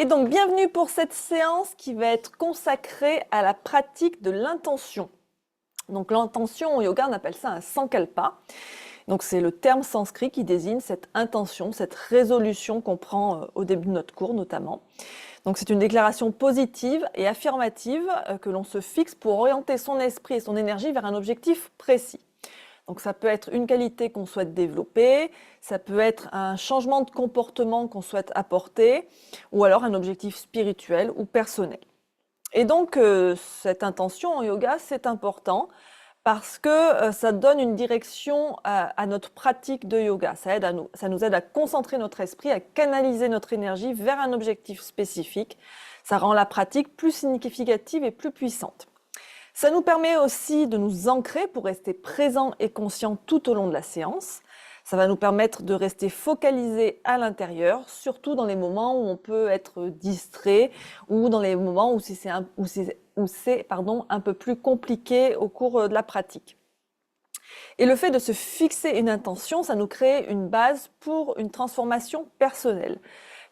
Et donc, bienvenue pour cette séance qui va être consacrée à la pratique de l'intention. Donc, l'intention au yoga, on appelle ça un sankalpa. Donc, c'est le terme sanskrit qui désigne cette intention, cette résolution qu'on prend au début de notre cours notamment. Donc, c'est une déclaration positive et affirmative que l'on se fixe pour orienter son esprit et son énergie vers un objectif précis. Donc ça peut être une qualité qu'on souhaite développer, ça peut être un changement de comportement qu'on souhaite apporter, ou alors un objectif spirituel ou personnel. Et donc cette intention en yoga, c'est important parce que ça donne une direction à notre pratique de yoga. Ça nous aide à concentrer notre esprit, à canaliser notre énergie vers un objectif spécifique. Ça rend la pratique plus significative et plus puissante. Ça nous permet aussi de nous ancrer pour rester présent et conscient tout au long de la séance. Ça va nous permettre de rester focalisé à l'intérieur, surtout dans les moments où on peut être distrait ou dans les moments où c'est un peu plus compliqué au cours de la pratique. Et le fait de se fixer une intention, ça nous crée une base pour une transformation personnelle.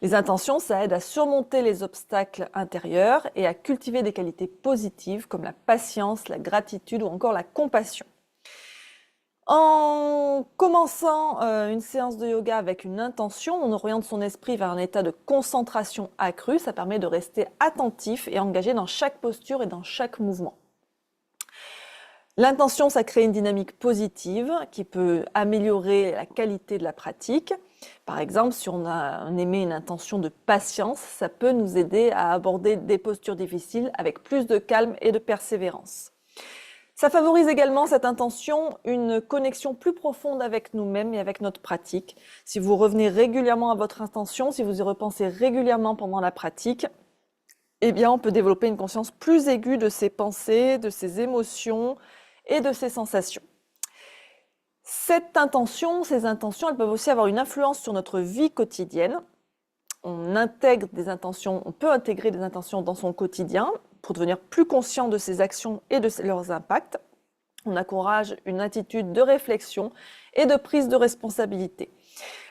Les intentions, ça aide à surmonter les obstacles intérieurs et à cultiver des qualités positives comme la patience, la gratitude ou encore la compassion. En commençant une séance de yoga avec une intention, on oriente son esprit vers un état de concentration accrue. Ça permet de rester attentif et engagé dans chaque posture et dans chaque mouvement. L'intention, ça crée une dynamique positive qui peut améliorer la qualité de la pratique. Par exemple, si on émet une intention de patience, ça peut nous aider à aborder des postures difficiles avec plus de calme et de persévérance. Ça favorise également cette intention une connexion plus profonde avec nous-mêmes et avec notre pratique. Si vous revenez régulièrement à votre intention, si vous y repensez régulièrement pendant la pratique, eh bien, on peut développer une conscience plus aiguë de ses pensées, de ses émotions et de ses sensations. Ces intentions, elles peuvent aussi avoir une influence sur notre vie quotidienne. On peut intégrer des intentions dans son quotidien pour devenir plus conscient de ses actions et de leurs impacts. On encourage une attitude de réflexion et de prise de responsabilité.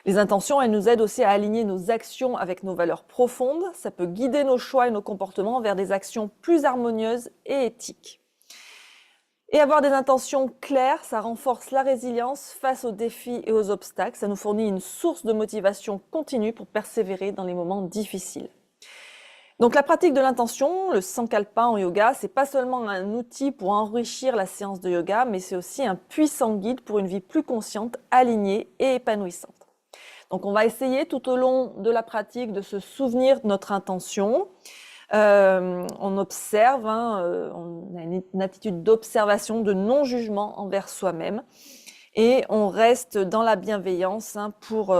Les intentions, elles nous aident aussi à aligner nos actions avec nos valeurs profondes. Ça peut guider nos choix et nos comportements vers des actions plus harmonieuses et éthiques. Et avoir des intentions claires, ça renforce la résilience face aux défis et aux obstacles. Ça nous fournit une source de motivation continue pour persévérer dans les moments difficiles. Donc la pratique de l'intention, le sankalpa en yoga, c'est pas seulement un outil pour enrichir la séance de yoga, mais c'est aussi un puissant guide pour une vie plus consciente, alignée et épanouissante. Donc on va essayer tout au long de la pratique de se souvenir de notre intention. On observe, on a une attitude d'observation, de non-jugement envers soi-même. Et on reste dans la bienveillance pour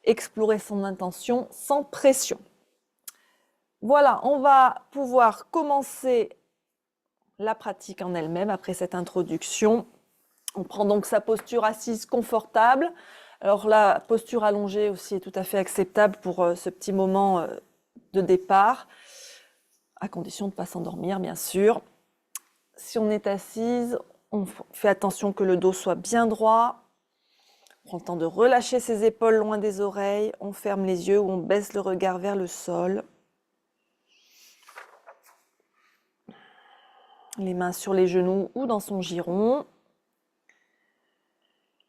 explorer son intention sans pression. Voilà, on va pouvoir commencer la pratique en elle-même après cette introduction. On prend donc sa posture assise confortable. Alors la posture allongée aussi est tout à fait acceptable pour ce petit moment de départ, à condition de ne pas s'endormir, bien sûr. Si on est assise, on fait attention que le dos soit bien droit. On prend le temps de relâcher ses épaules loin des oreilles. On ferme les yeux ou on baisse le regard vers le sol. Les mains sur les genoux ou dans son giron.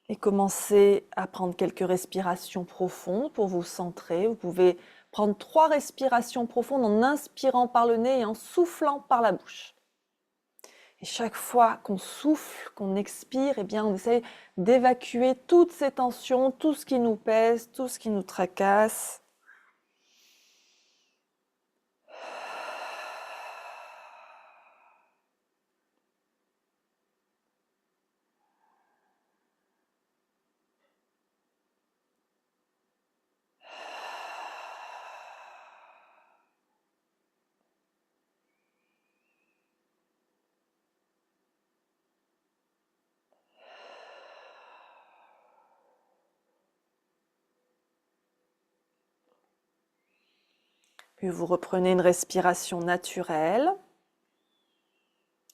Et commencez à prendre quelques respirations profondes pour vous centrer. Vous pouvez prendre 3 respirations profondes en inspirant par le nez et en soufflant par la bouche. Et chaque fois qu'on souffle, qu'on expire, eh bien on essaye d'évacuer toutes ces tensions, tout ce qui nous pèse, tout ce qui nous tracasse. Puis vous reprenez une respiration naturelle.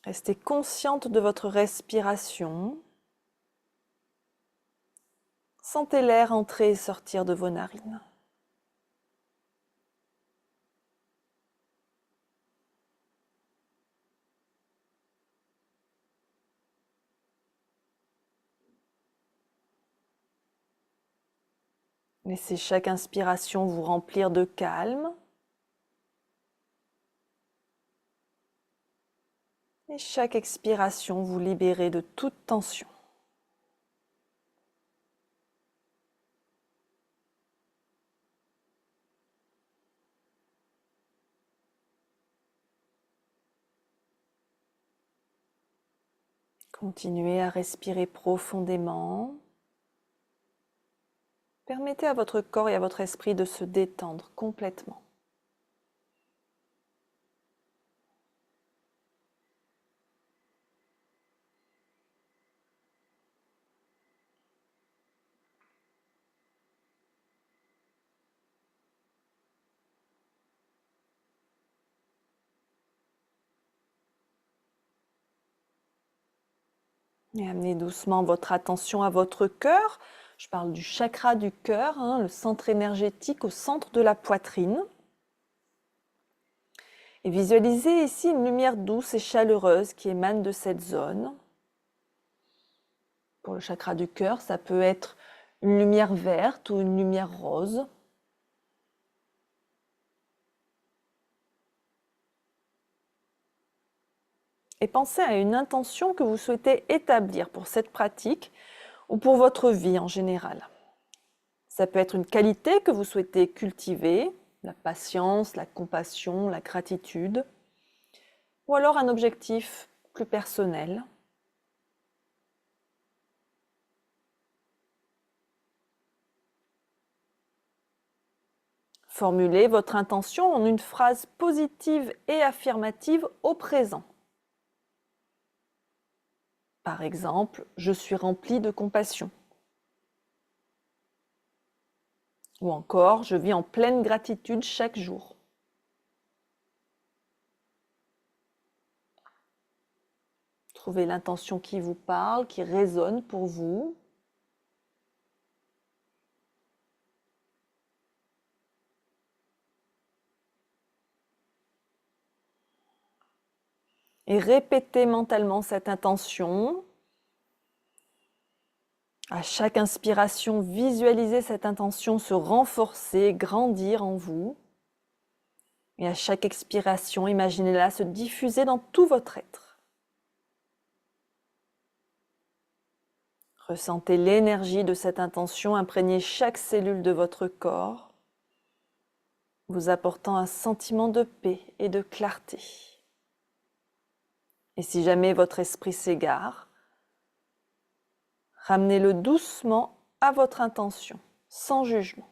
Restez consciente de votre respiration. Sentez l'air entrer et sortir de vos narines. Laissez chaque inspiration vous remplir de calme. Et chaque expiration vous libérer de toute tension. Continuez à respirer profondément. Permettez à votre corps et à votre esprit de se détendre complètement. Et amenez doucement votre attention à votre cœur. Je parle du chakra du cœur, le centre énergétique au centre de la poitrine. Et visualisez ici une lumière douce et chaleureuse qui émane de cette zone. Pour le chakra du cœur, ça peut être une lumière verte ou une lumière rose. Et pensez à une intention que vous souhaitez établir pour cette pratique ou pour votre vie en général. Ça peut être une qualité que vous souhaitez cultiver, la patience, la compassion, la gratitude, ou alors un objectif plus personnel. Formulez votre intention en une phrase positive et affirmative au présent. Par exemple, je suis rempli de compassion. Ou encore, je vis en pleine gratitude chaque jour. Trouvez l'intention qui vous parle, qui résonne pour vous. Et répétez mentalement cette intention. À chaque inspiration, visualisez cette intention se renforcer, grandir en vous. Et à chaque expiration, imaginez-la se diffuser dans tout votre être. Ressentez l'énergie de cette intention imprégner chaque cellule de votre corps, vous apportant un sentiment de paix et de clarté. Et si jamais votre esprit s'égare, ramenez-le doucement à votre intention, sans jugement.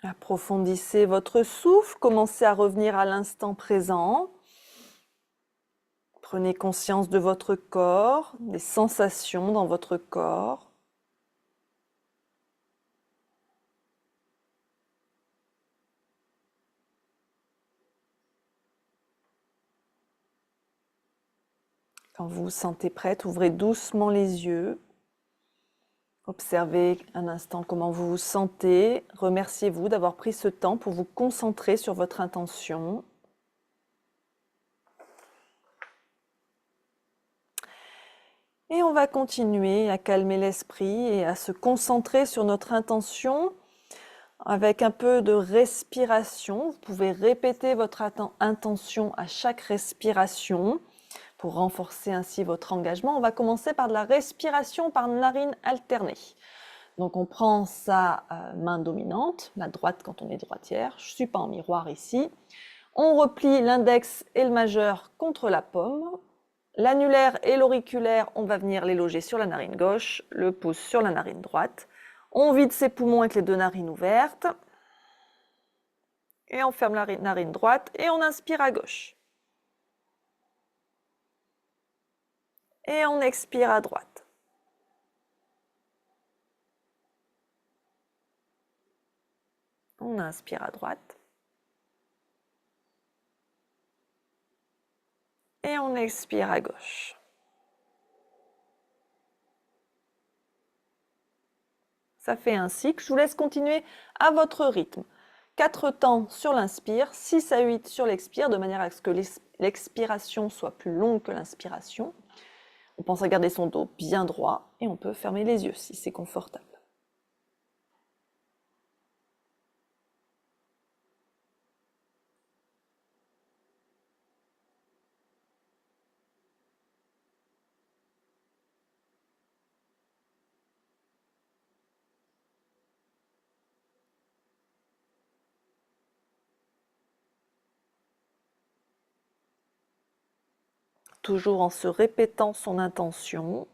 Approfondissez votre souffle, commencez à revenir à l'instant présent. Prenez conscience de votre corps, des sensations dans votre corps. Quand vous vous sentez prête, ouvrez doucement les yeux. Observez un instant comment vous vous sentez. Remerciez-vous d'avoir pris ce temps pour vous concentrer sur votre intention. Et on va continuer à calmer l'esprit et à se concentrer sur notre intention avec un peu de respiration. Vous pouvez répéter votre intention à chaque respiration pour renforcer ainsi votre engagement. On va commencer par de la respiration par narine alternée. Donc on prend sa main dominante, la droite quand on est droitière, je ne suis pas en miroir ici. On replie l'index et le majeur contre la paume. L'annulaire et l'auriculaire, on va venir les loger sur la narine gauche, le pouce sur la narine droite. On vide ses poumons avec les deux narines ouvertes. Et on ferme la narine droite et on inspire à gauche. Et on expire à droite. On inspire à droite. Et on expire à gauche. Ça fait un cycle. Je vous laisse continuer à votre rythme. 4 temps sur l'inspire, 6 à 8 sur l'expire, de manière à ce que l'expiration soit plus longue que l'inspiration. On pense à garder son dos bien droit et on peut fermer les yeux si c'est confortable. Toujours en se répétant son intention.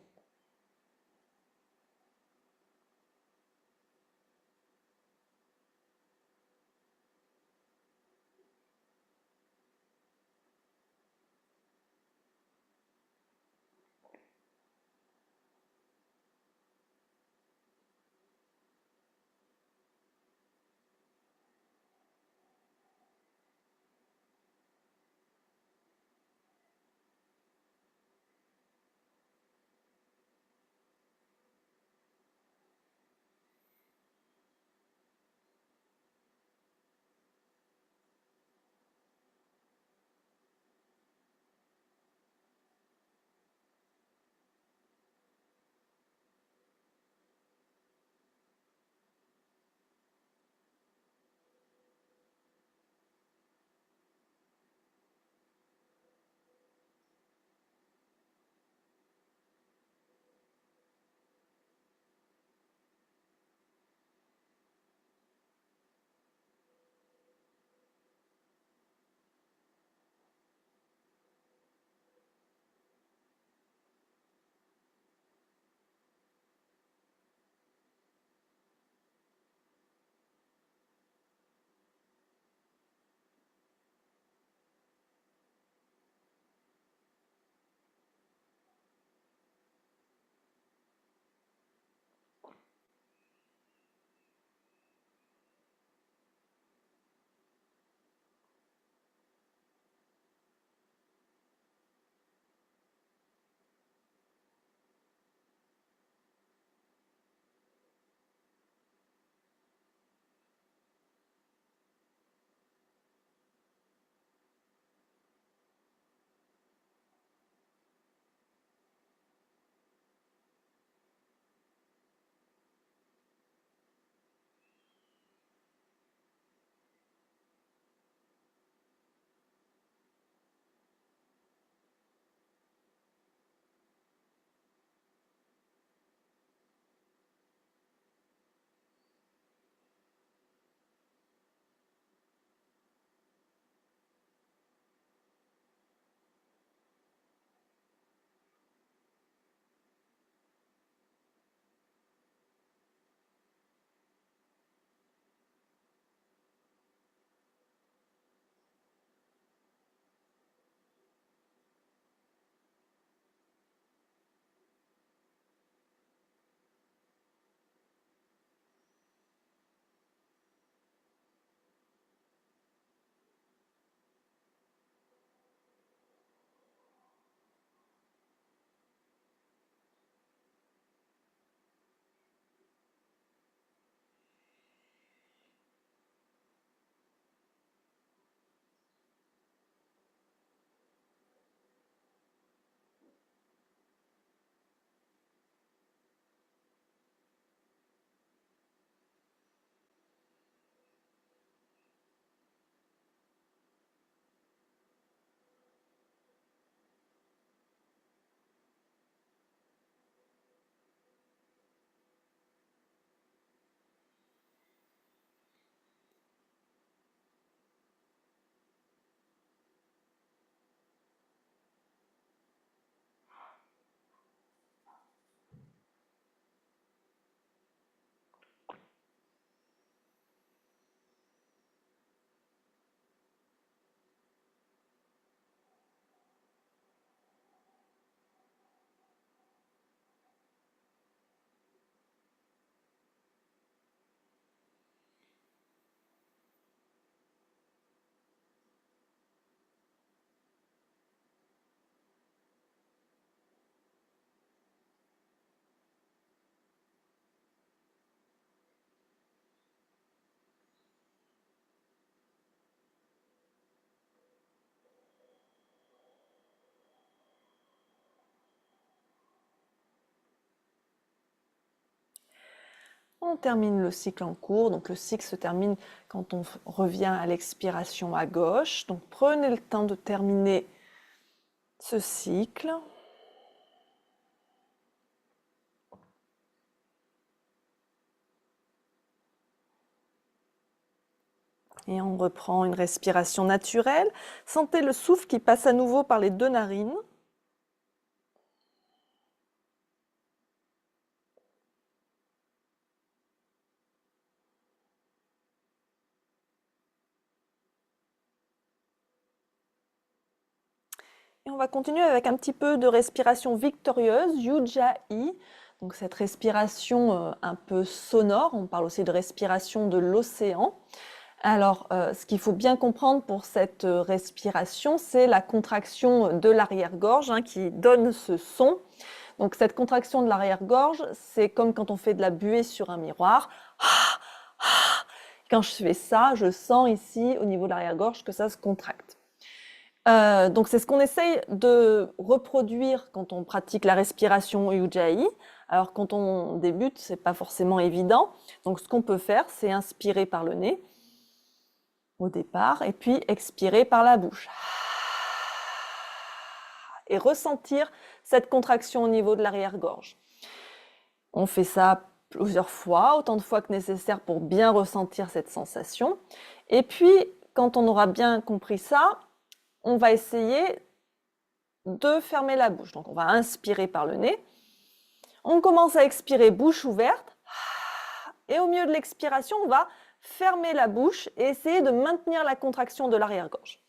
On termine le cycle en cours. Donc le cycle se termine quand on revient à l'expiration à gauche. Donc prenez le temps de terminer ce cycle. Et on reprend une respiration naturelle. Sentez le souffle qui passe à nouveau par les 2 narines. Et on va continuer avec un petit peu de respiration victorieuse, Ujjayi. Donc cette respiration un peu sonore, on parle aussi de respiration de l'océan. Alors, ce qu'il faut bien comprendre pour cette respiration, c'est la contraction de l'arrière-gorge qui donne ce son. Donc cette contraction de l'arrière-gorge, c'est comme quand on fait de la buée sur un miroir. Quand je fais ça, je sens ici au niveau de l'arrière-gorge que ça se contracte. Donc c'est ce qu'on essaye de reproduire quand on pratique la respiration Ujjayi. Alors quand on débute, c'est pas forcément évident. Donc ce qu'on peut faire, c'est inspirer par le nez au départ et puis expirer par la bouche. Et ressentir cette contraction au niveau de l'arrière-gorge. On fait ça plusieurs fois, autant de fois que nécessaire pour bien ressentir cette sensation. Et puis, quand on aura bien compris ça, on va essayer de fermer la bouche. Donc, on va inspirer par le nez. On commence à expirer bouche ouverte. Et au milieu de l'expiration, on va fermer la bouche et essayer de maintenir la contraction de l'arrière-gorge.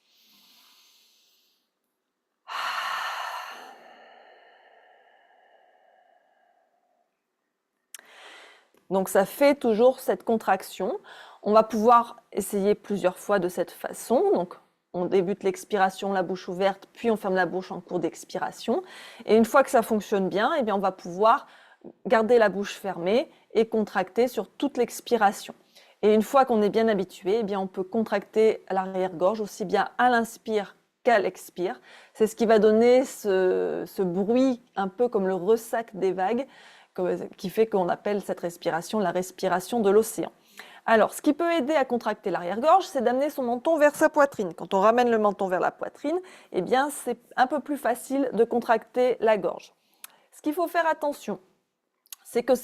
Donc ça fait toujours cette contraction. On va pouvoir essayer plusieurs fois de cette façon. Donc on débute l'expiration, la bouche ouverte, puis on ferme la bouche en cours d'expiration. Et une fois que ça fonctionne bien, eh bien on va pouvoir garder la bouche fermée et contracter sur toute l'expiration. Et une fois qu'on est bien habitué, eh bien on peut contracter l'arrière-gorge aussi bien à l'inspire qu'à l'expire. C'est ce qui va donner ce bruit un peu comme le ressac des vagues qui fait qu'on appelle cette respiration la respiration de l'océan. Alors, ce qui peut aider à contracter l'arrière-gorge, c'est d'amener son menton vers sa poitrine. Quand on ramène le menton vers la poitrine, eh bien, c'est un peu plus facile de contracter la gorge. Ce qu'il faut faire attention, c'est que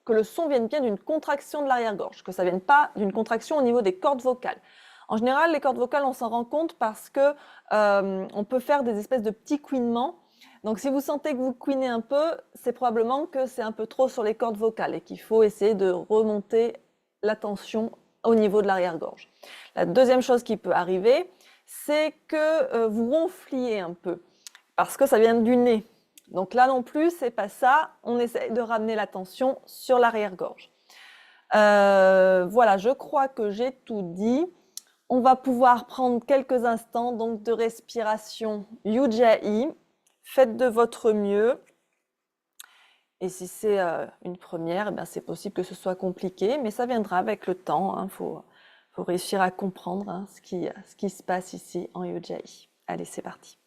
que le son vienne bien d'une contraction de l'arrière-gorge, que ça vienne pas d'une contraction au niveau des cordes vocales. En général, les cordes vocales, on s'en rend compte parce que on peut faire des espèces de petits couinements. Donc, si vous sentez que vous couinez un peu, c'est probablement que c'est un peu trop sur les cordes vocales et qu'il faut essayer de remonter la tension au niveau de l'arrière-gorge. La deuxième chose qui peut arriver, c'est que vous ronfliez un peu parce que ça vient du nez. Donc là non plus, c'est pas ça. On essaye de ramener la tension sur l'arrière-gorge. Voilà, je crois que j'ai tout dit. On va pouvoir prendre quelques instants donc de respiration Ujjayi. Faites de votre mieux. Et si c'est une première, eh bien, c'est possible que ce soit compliqué, mais ça viendra avec le temps. Faut réussir à comprendre ce qui se passe ici en Ujjayi. Allez, c'est parti.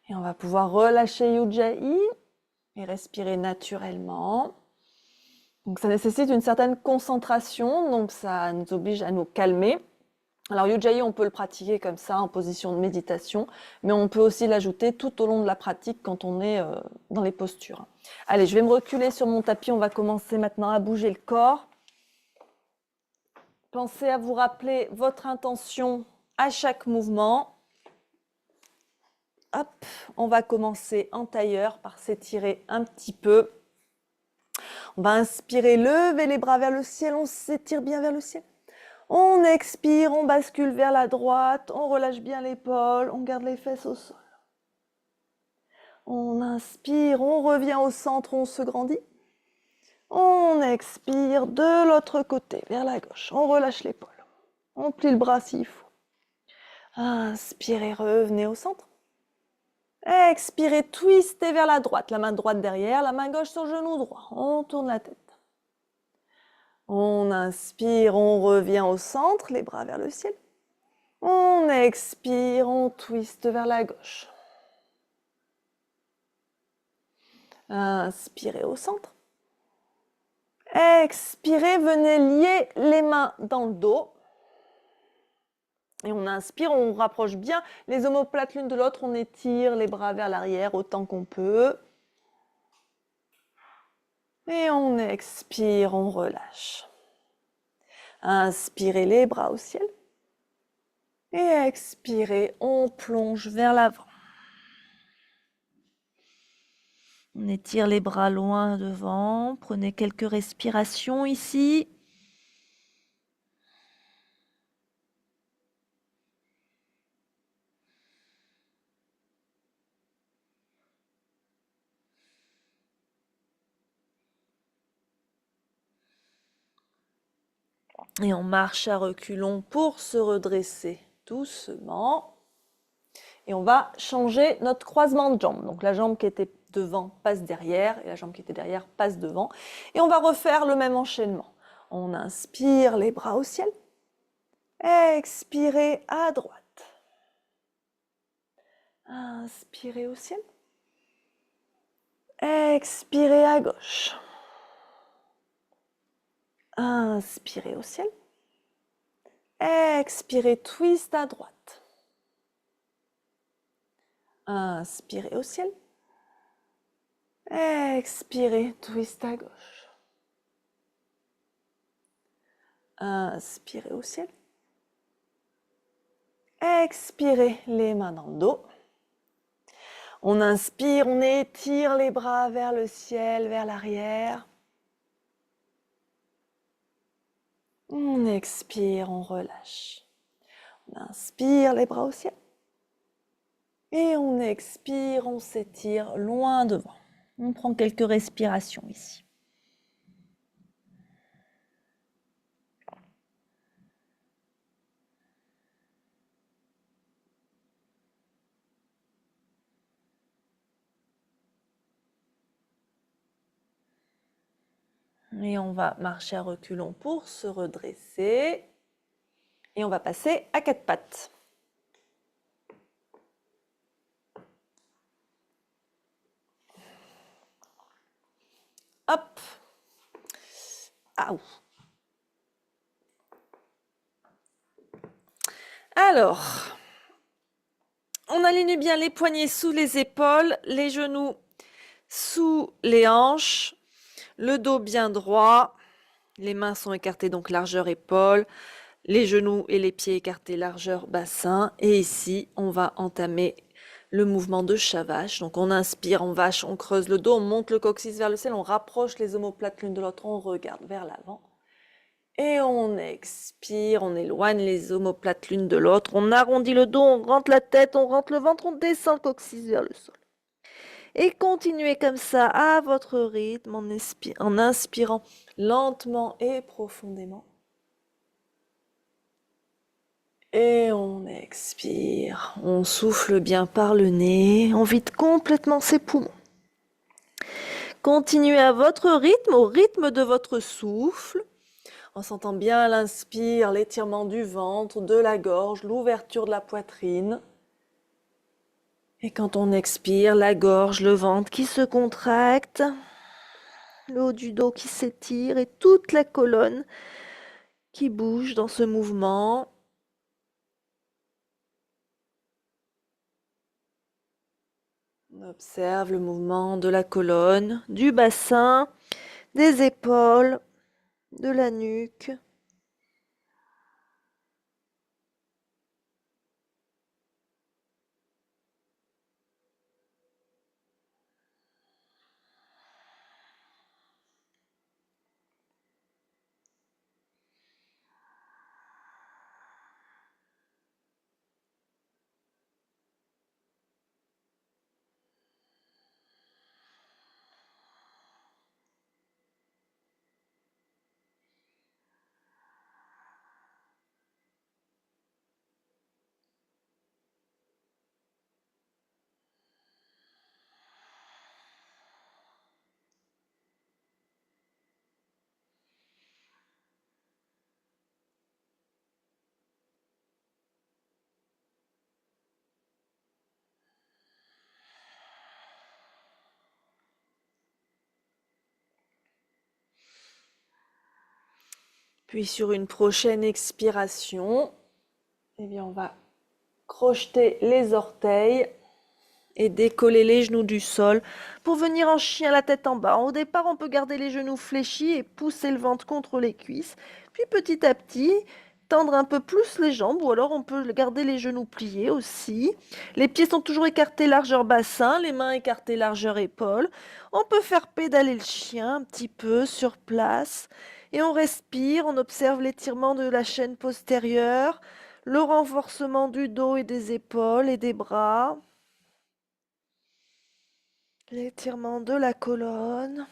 Et on va pouvoir relâcher Ujjayi et respirer naturellement. Donc ça nécessite une certaine concentration, donc ça nous oblige à nous calmer. Alors Ujjayi, on peut le pratiquer comme ça, en position de méditation, mais on peut aussi l'ajouter tout au long de la pratique quand on est dans les postures. Allez, je vais me reculer sur mon tapis, on va commencer maintenant à bouger le corps. Pensez à vous rappeler votre intention à chaque mouvement. Hop, on va commencer en tailleur par s'étirer un petit peu. On va inspirer, lever les bras vers le ciel, on s'étire bien vers le ciel. On expire, on bascule vers la droite, on relâche bien l'épaule, on garde les fesses au sol. On inspire, on revient au centre, on se grandit. On expire de l'autre côté, vers la gauche. On relâche l'épaule. On plie le bras s'il faut. Inspirez, revenez au centre. Expirez, twistez vers la droite. La main droite derrière, la main gauche sur le genou droit. On tourne la tête. On inspire, on revient au centre, les bras vers le ciel. On expire, on twiste vers la gauche. Inspirez au centre. Expirez, venez lier les mains dans le dos. Et on inspire, on rapproche bien les omoplates l'une de l'autre. On étire les bras vers l'arrière autant qu'on peut. Et on expire, on relâche. Inspirez les bras au ciel. Et expirez, on plonge vers l'avant. On étire les bras loin devant. Prenez quelques respirations ici. Et on marche à reculons pour se redresser doucement. Et on va changer notre croisement de jambes. Donc la jambe qui était devant passe derrière et la jambe qui était derrière passe devant. Et on va refaire le même enchaînement. On inspire les bras au ciel. Expirez à droite. Inspirez au ciel. Expirez à gauche. Inspirez au ciel. Expirez, twist à droite. Inspirez au ciel. Expirez, twist à gauche. Inspirez au ciel. Expirez, les mains dans le dos. On inspire, on étire les bras vers le ciel, vers l'arrière. On expire, on relâche. On inspire, les bras au ciel. Et on expire, on s'étire loin devant. On prend quelques respirations ici. Et on va marcher à reculons pour se redresser. Et on va passer à quatre pattes. Hop. Aou. Alors, on aligne bien les poignets sous les épaules, les genoux sous les hanches, le dos bien droit, les mains sont écartées, donc largeur épaule, les genoux et les pieds écartés, largeur bassin. Et ici, on va entamer le mouvement de Shavash. Donc on inspire en vache, on creuse le dos, on monte le coccyx vers le ciel, on rapproche les omoplates l'une de l'autre, on regarde vers l'avant. Et on expire, on éloigne les omoplates l'une de l'autre, on arrondit le dos, on rentre la tête, on rentre le ventre, on descend le coccyx vers le sol. Et continuez comme ça à votre rythme en inspirant lentement et profondément. Et on expire, on souffle bien par le nez, on vide complètement ses poumons. Continuez à votre rythme, au rythme de votre souffle, en sentant bien à l'inspire l'étirement du ventre, de la gorge, l'ouverture de la poitrine. Et quand on expire, la gorge, le ventre qui se contracte, le haut du dos qui s'étire et toute la colonne qui bouge dans ce mouvement. On observe le mouvement de la colonne, du bassin, des épaules, de la nuque. Puis sur une prochaine expiration, eh bien on va crocheter les orteils et décoller les genoux du sol pour venir en chien la tête en bas. Au départ, on peut garder les genoux fléchis et pousser le ventre contre les cuisses. Puis petit à petit, tendre un peu plus les jambes ou alors on peut garder les genoux pliés aussi. Les pieds sont toujours écartés largeur bassin, les mains écartées largeur épaule. On peut faire pédaler le chien un petit peu sur place et on respire, on observe l'étirement de la chaîne postérieure, le renforcement du dos et des épaules et des bras. L'étirement de la colonne.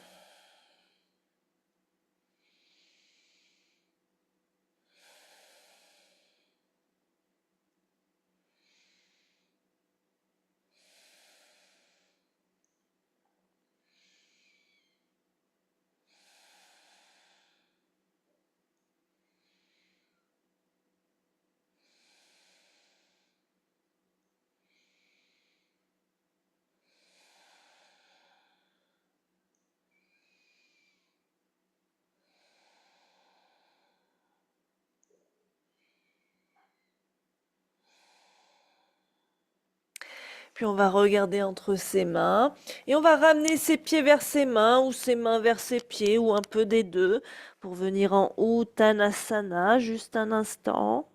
Puis on va regarder entre ses mains et on va ramener ses pieds vers ses mains ou ses mains vers ses pieds ou un peu des deux pour venir en Uttanasana, juste un instant.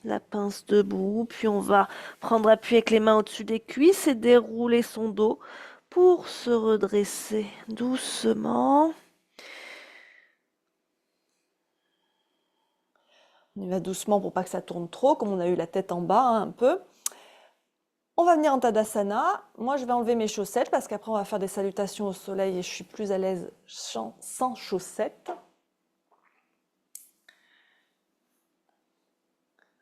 La pince debout, puis on va prendre appui avec les mains au-dessus des cuisses et dérouler son dos pour se redresser doucement. On y va doucement pour pas que ça tourne trop, comme on a eu la tête en bas un peu. On va venir en Tadasana. Moi, je vais enlever mes chaussettes parce qu'après, on va faire des salutations au soleil et je suis plus à l'aise sans chaussettes.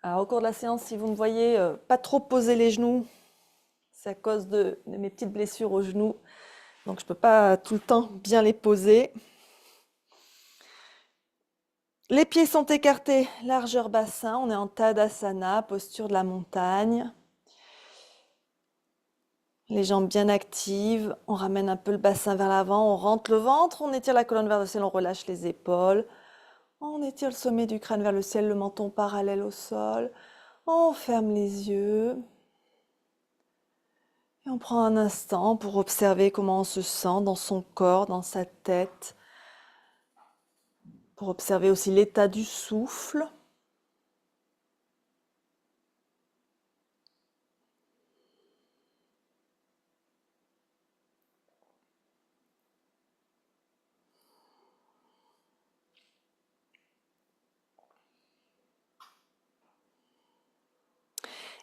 Alors, au cours de la séance, si vous me voyez pas trop poser les genoux, c'est à cause de mes petites blessures aux genoux. Donc, je ne peux pas tout le temps bien les poser. Les pieds sont écartés, largeur bassin. On est en Tadasana, posture de la montagne. Les jambes bien actives, on ramène un peu le bassin vers l'avant, on rentre le ventre, on étire la colonne vers le ciel, on relâche les épaules. On étire le sommet du crâne vers le ciel, le menton parallèle au sol. On ferme les yeux. Et on prend un instant pour observer comment on se sent dans son corps, dans sa tête. Pour observer aussi l'état du souffle.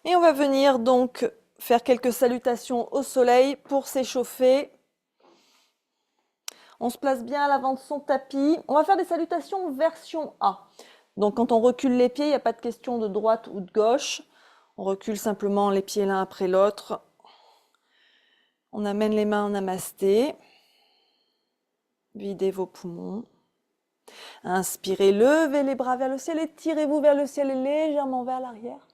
Et on va venir donc faire quelques salutations au soleil pour s'échauffer. On se place bien à l'avant de son tapis. On va faire des salutations version A. Donc quand on recule les pieds, il n'y a pas de question de droite ou de gauche. On recule simplement les pieds l'un après l'autre. On amène les mains en namasté. Videz vos poumons. Inspirez, levez les bras vers le ciel, étirez-vous vers le ciel et légèrement vers l'arrière.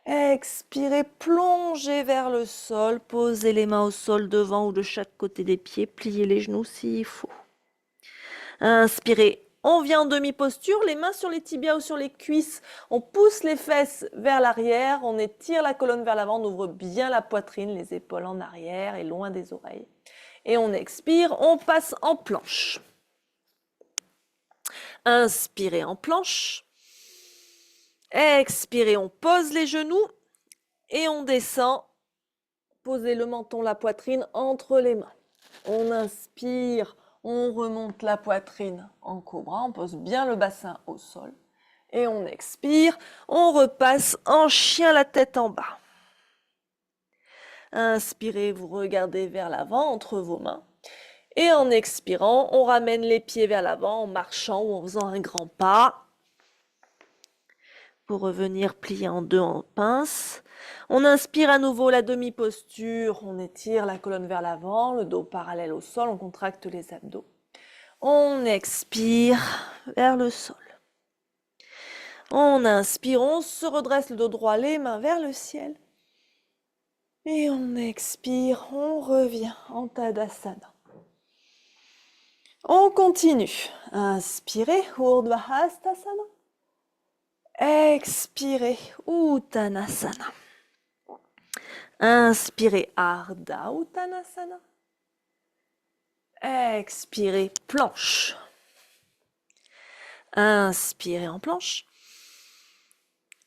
Expirez, plongez vers le sol, posez les mains au sol devant ou de chaque côté des pieds, pliez les genoux s'il faut. Inspirez, on vient en demi-posture, les mains sur les tibias ou sur les cuisses, on pousse les fesses vers l'arrière, on étire la colonne vers l'avant, on ouvre bien la poitrine, les épaules en arrière et loin des oreilles. Et on expire, on passe en planche. Inspirez en planche. Expirez, on pose les genoux et on descend. Posez le menton, la poitrine entre les mains. On inspire, on remonte la poitrine en cobra, on pose bien le bassin au sol. Et on expire, on repasse en chien la tête en bas. Inspirez, vous regardez vers l'avant entre vos mains. Et en expirant, on ramène les pieds vers l'avant en marchant ou en faisant un grand pas. Pour revenir plier en deux en pince. On inspire à nouveau la demi-posture, on étire la colonne vers l'avant, le dos parallèle au sol, on contracte les abdos. On expire vers le sol. On inspire, on se redresse le dos droit, les mains vers le ciel. Et on expire, on revient en Tadasana. On continue. Inspirez, Urdhva Hastasana. Expirez, Uttanasana. Inspirez, Ardha Uttanasana. Expirez, planche. Inspirez en planche.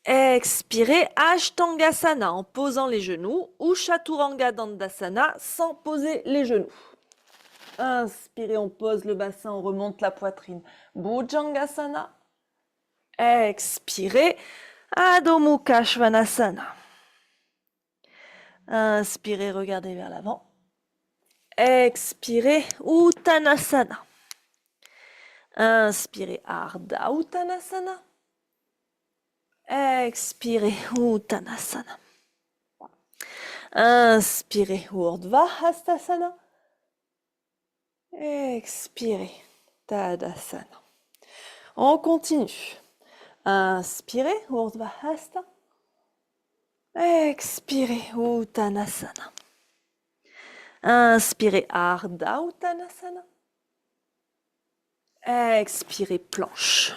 Expirez, Ashtangasana en posant les genoux ou Chaturanga Dandasana sans poser les genoux. Inspirez, on pose le bassin, on remonte la poitrine. Bhujangasana. Expirez, Adho Mukha Svanasana. Inspirez, regardez vers l'avant. Expirez, Uttanasana. Inspirez, Ardha Uttanasana. Expirez, Uttanasana. Inspirez, Urdhva Hastasana. Expirez, Tadasana. On continue. Inspirez, Urdhva Hasta. Expirez, Uttanasana. Inspirez, Ardha Uttanasana. Expirez, planche.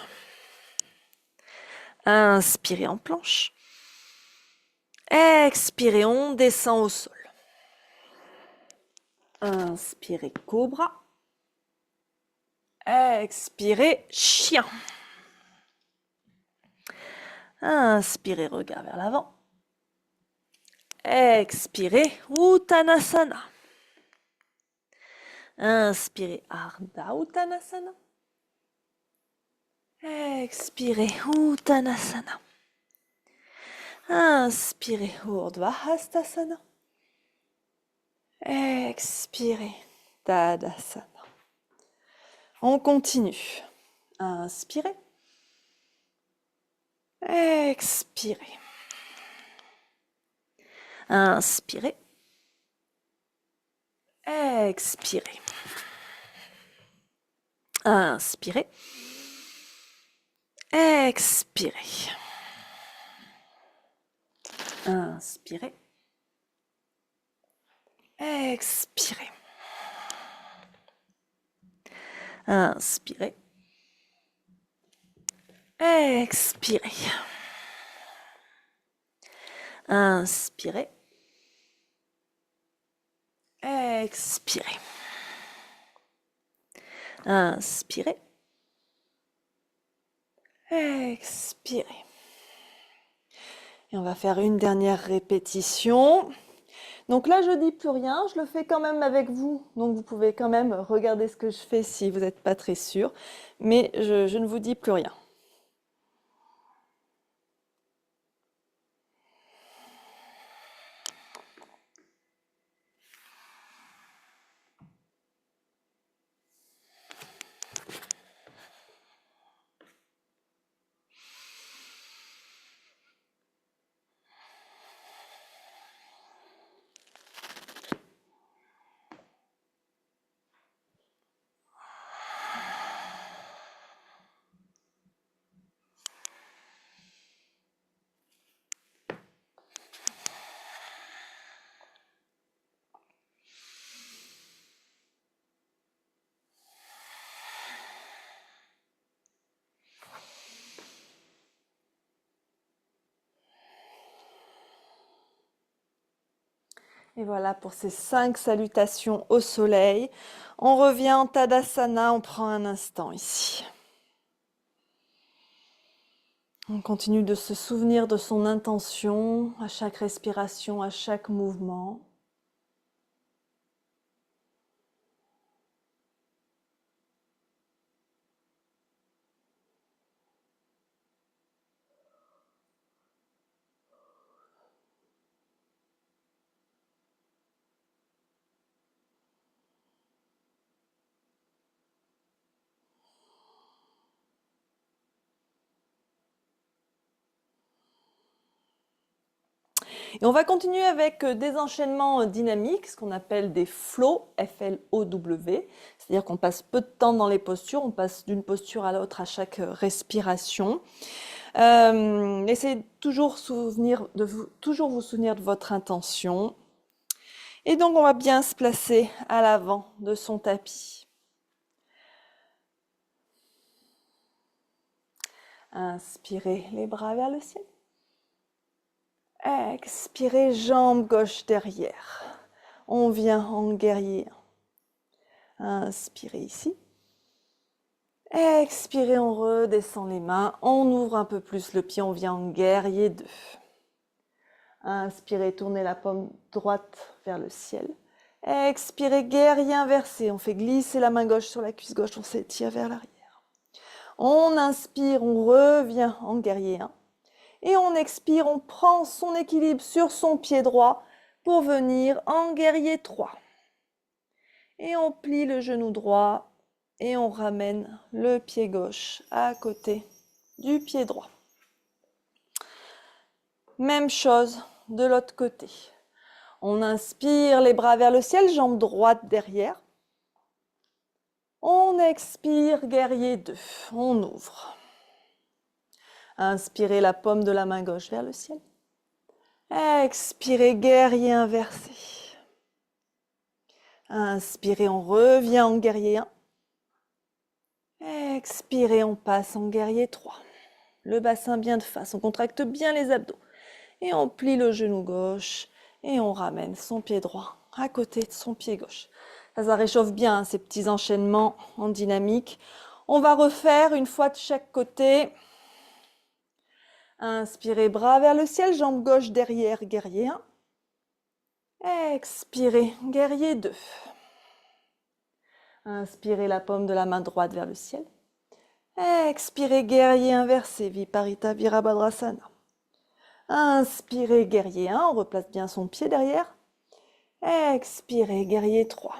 Inspirez en planche. Expirez, on descend au sol. Inspirez, cobra. Expirez, chien. Inspirez, regard vers l'avant. Expirez, Uttanasana. Inspirez, Ardha Uttanasana. Expirez, Uttanasana. Inspirez, Urdhva Hastasana. Expirez, Tadasana. On continue. Inspirez. Expirez. Inspirez. Expirez. Inspirez. Expirez. Inspirez. Expirez. Inspirez. Expirez. Inspirez. Expirez. Inspirez. Expirez. Et on va faire une dernière répétition. Donc là, je ne dis plus rien, je le fais quand même avec vous. Donc vous pouvez quand même regarder ce que je fais si vous n'êtes pas très sûr. Mais je ne vous dis plus rien. Et voilà pour ces 5 salutations au soleil. On revient en Tadasana, on prend un instant ici. On continue de se souvenir de son intention à chaque respiration, à chaque mouvement. Et on va continuer avec des enchaînements dynamiques, ce qu'on appelle des flows, F-L-O-W. C'est-à-dire qu'on passe peu de temps dans les postures, on passe d'une posture à l'autre à chaque respiration. Essayez de toujours vous souvenir de votre intention. Et donc, on va bien se placer à l'avant de son tapis. Inspirez les bras vers le ciel. Expirez, jambe gauche derrière. On vient en guerrier. Inspirez ici. Expirez, on redescend les mains. On ouvre un peu plus le pied, on vient en guerrier 2. Inspirez, tournez la paume droite vers le ciel. Expirez, guerrier inversé. On fait glisser la main gauche sur la cuisse gauche, on s'étire vers l'arrière. On inspire, on revient en guerrier 1. Et on expire, on prend son équilibre sur son pied droit pour venir en guerrier 3. Et on plie le genou droit et on ramène le pied gauche à côté du pied droit. Même chose de l'autre côté. On inspire, les bras vers le ciel, jambe droite derrière. On expire, guerrier 2. On ouvre. Inspirez la paume de la main gauche vers le ciel. Expirez, guerrier inversé. Inspirez, on revient en guerrier 1. Expirez, on passe en guerrier 3. Le bassin bien de face, on contracte bien les abdos. Et on plie le genou gauche et on ramène son pied droit à côté de son pied gauche. Ça réchauffe bien hein, ces petits enchaînements en dynamique. On va refaire une fois de chaque côté. Inspirez, bras vers le ciel, jambe gauche derrière, guerrier 1. Expirez, guerrier 2. Inspirez la paume de la main droite vers le ciel. Expirez, guerrier inversé, Viparita Virabhadrasana. Inspirez, guerrier 1, on replace bien son pied derrière. Expirez, guerrier 3.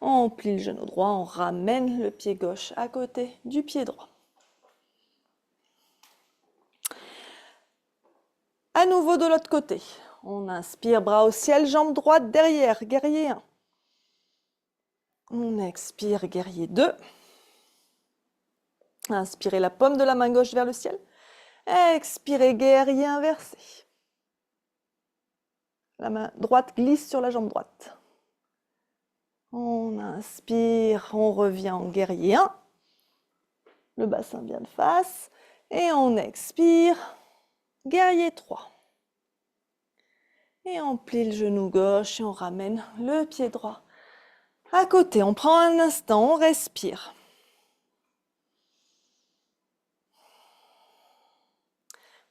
On plie le genou droit, on ramène le pied gauche à côté du pied droit. À nouveau de l'autre côté. On inspire, bras au ciel, jambe droite derrière, guerrier 1. On expire, guerrier 2. Inspirez la paume de la main gauche vers le ciel. Expirez, guerrier inversé. La main droite glisse sur la jambe droite. On inspire, on revient en guerrier 1. Le bassin bien de face. Et on expire, guerrier 3. Et on plie le genou gauche et on ramène le pied droit à côté. On prend un instant, on respire.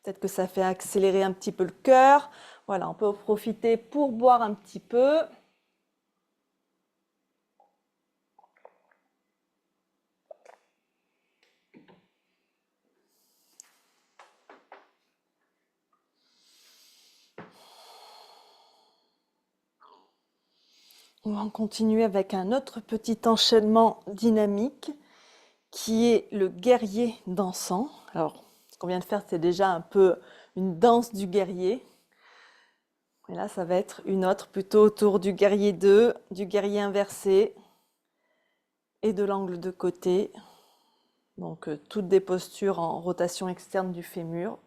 Peut-être que ça fait accélérer un petit peu le cœur. Voilà, on peut profiter pour boire un petit peu. On va continuer avec un autre petit enchaînement dynamique qui est le guerrier dansant. Alors, ce qu'on vient de faire, c'est déjà un peu une danse du guerrier. Et là, ça va être une autre plutôt autour du guerrier 2, du guerrier inversé et de l'angle de côté. Donc, toutes des postures en rotation externe du fémur.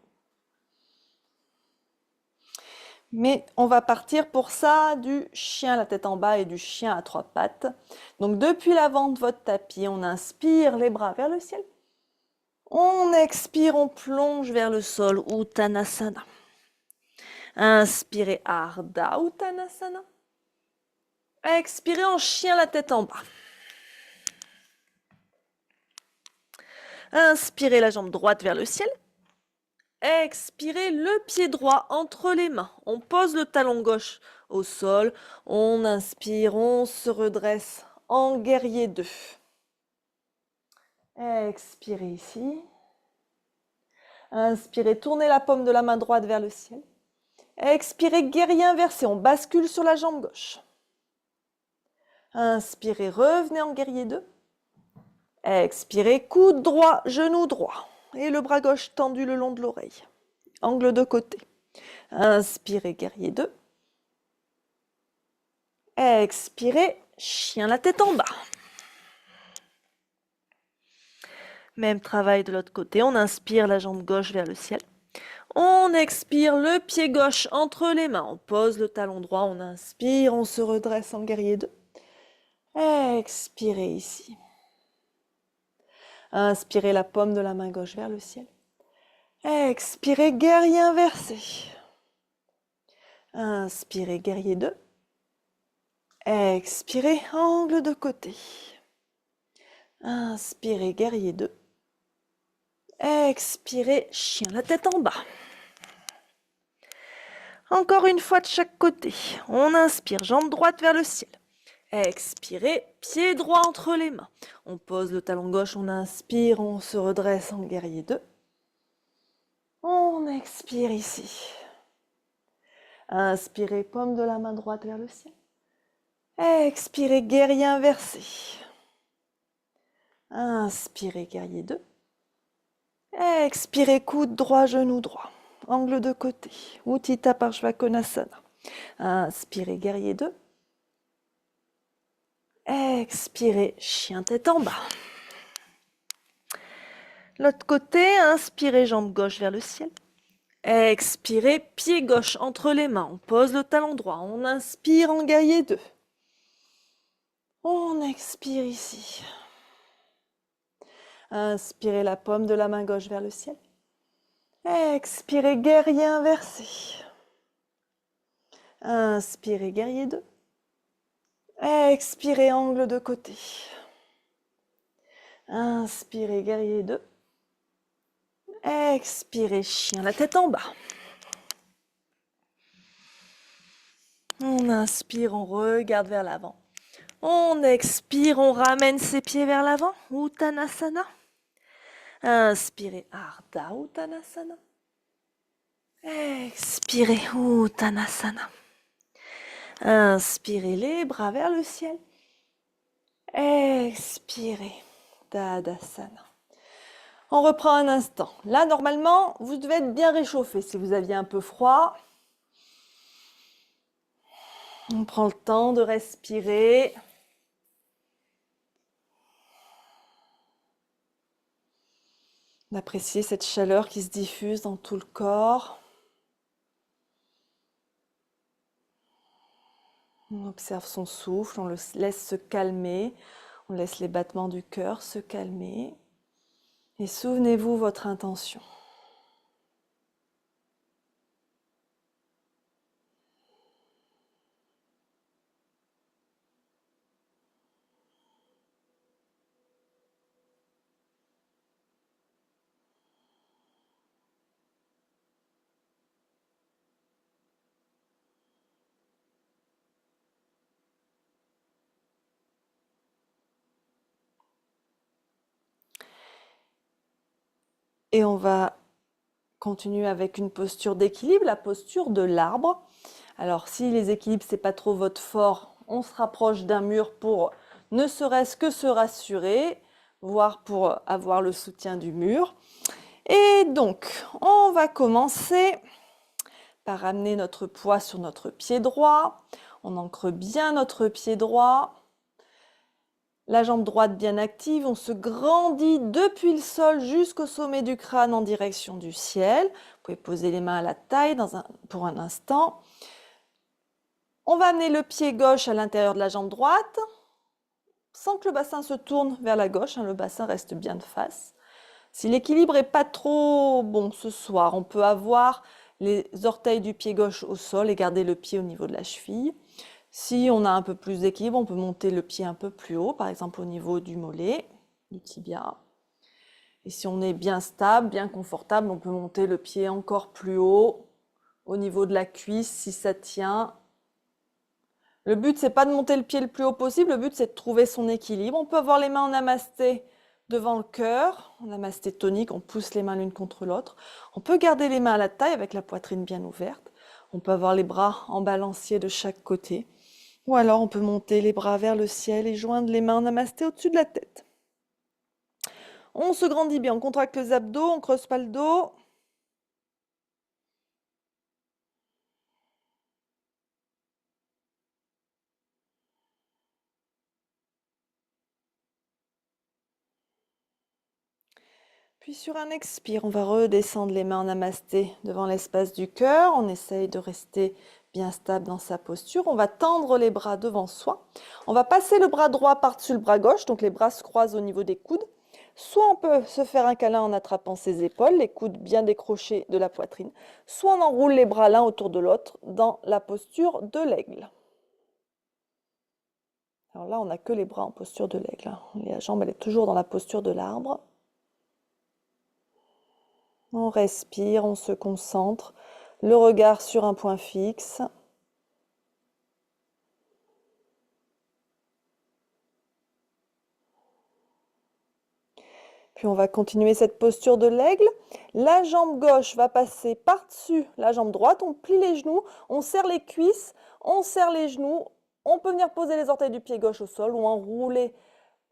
Mais on va partir pour ça du chien la tête en bas et du chien à 3 pattes. Donc depuis l'avant de votre tapis, on inspire les bras vers le ciel. On expire, on plonge vers le sol, Uttanasana. Inspirez Ardha Uttanasana. Expirez en chien, la tête en bas. Inspirez la jambe droite vers le ciel. Expirez le pied droit entre les mains. On pose le talon gauche au sol. On inspire, on se redresse en guerrier 2. Expirez ici. Inspirez, tournez la paume de la main droite vers le ciel. Expirez, guerrier inversé. On bascule sur la jambe gauche. Inspirez, revenez en guerrier 2. Expirez, coude droit, genou droit. Et le bras gauche tendu le long de l'oreille. Angle de côté. Inspirez, guerrier 2. Expirez, chien, la tête en bas. Même travail de l'autre côté. On inspire la jambe gauche vers le ciel. On expire le pied gauche entre les mains. On pose le talon droit. On inspire, on se redresse en guerrier 2. Expirez ici. Inspirez la paume de la main gauche vers le ciel. Expirez, guerrier inversé. Inspirez, guerrier 2. Expirez, angle de côté. Inspirez, guerrier 2. Expirez, chien, la tête en bas. Encore une fois de chaque côté. On inspire, jambe droite vers le ciel. Expirez, pied droit entre les mains. On pose le talon gauche, on inspire, on se redresse en guerrier 2. On expire ici. Inspirez, paume de la main droite vers le ciel. Expirez, guerrier inversé. Inspirez, guerrier 2. Expirez, coude droit, genou droit. Angle de côté. Utthita Parshvakonasana. Inspirez, guerrier 2. Expirez, chien tête en bas. L'autre côté, inspirez, jambe gauche vers le ciel. Expirez, pied gauche entre les mains. On pose le talon droit. On inspire en guerrier 2. On expire ici. Inspirez la paume de la main gauche vers le ciel. Expirez, guerrier inversé. Inspirez, guerrier 2. Expirez, angle de côté. Inspirez, guerrier 2. Expirez, chien, la tête en bas. On inspire, on regarde vers l'avant. On expire, on ramène ses pieds vers l'avant. Uttanasana. Inspirez, Ardha Uttanasana. Expirez, Uttanasana. Inspirez les bras vers le ciel. Expirez, Tadasana. On reprend un instant. Là, normalement, vous devez être bien réchauffé. Si vous aviez un peu froid, on prend le temps de respirer. D'apprécier cette chaleur qui se diffuse dans tout le corps. On observe son souffle, on le laisse se calmer, on laisse les battements du cœur se calmer. Et souvenez-vous votre intention. Et on va continuer avec une posture d'équilibre, la posture de l'arbre. Alors si les équilibres, c'est pas trop votre fort, on se rapproche d'un mur pour ne serait-ce que se rassurer, voire pour avoir le soutien du mur. Et donc, on va commencer par amener notre poids sur notre pied droit. On ancre bien notre pied droit. La jambe droite bien active, on se grandit depuis le sol jusqu'au sommet du crâne en direction du ciel. Vous pouvez poser les mains à la taille pour un instant. On va amener le pied gauche à l'intérieur de la jambe droite, sans que le bassin se tourne vers la gauche, le bassin reste bien de face. Si l'équilibre n'est pas trop bon ce soir, on peut avoir les orteils du pied gauche au sol et garder le pied au niveau de la cheville. Si on a un peu plus d'équilibre, on peut monter le pied un peu plus haut, par exemple au niveau du mollet, du tibia. Et si on est bien stable, bien confortable, on peut monter le pied encore plus haut, au niveau de la cuisse, si ça tient. Le but, c'est pas de monter le pied le plus haut possible, le but, c'est de trouver son équilibre. On peut avoir les mains en namasté devant le cœur, en namasté tonique, on pousse les mains l'une contre l'autre. On peut garder les mains à la taille avec la poitrine bien ouverte. On peut avoir les bras en balancier de chaque côté. Ou alors, on peut monter les bras vers le ciel et joindre les mains en namasté au-dessus de la tête. On se grandit bien, on contracte les abdos, on creuse pas le dos. Puis sur un expire, on va redescendre les mains en namasté devant l'espace du cœur. On essaye de rester bien stable dans sa posture. On va tendre les bras devant soi. On va passer le bras droit par-dessus le bras gauche, donc les bras se croisent au niveau des coudes. Soit on peut se faire un câlin en attrapant ses épaules, les coudes bien décrochés de la poitrine. Soit on enroule les bras l'un autour de l'autre dans la posture de l'aigle. Alors là, on n'a que les bras en posture de l'aigle. La jambe, elle est toujours dans la posture de l'arbre. On respire, on se concentre, le regard sur un point fixe. Puis on va continuer cette posture de l'aigle. La jambe gauche va passer par-dessus la jambe droite. On plie les genoux, on serre les cuisses, on serre les genoux. On peut venir poser les orteils du pied gauche au sol ou enrouler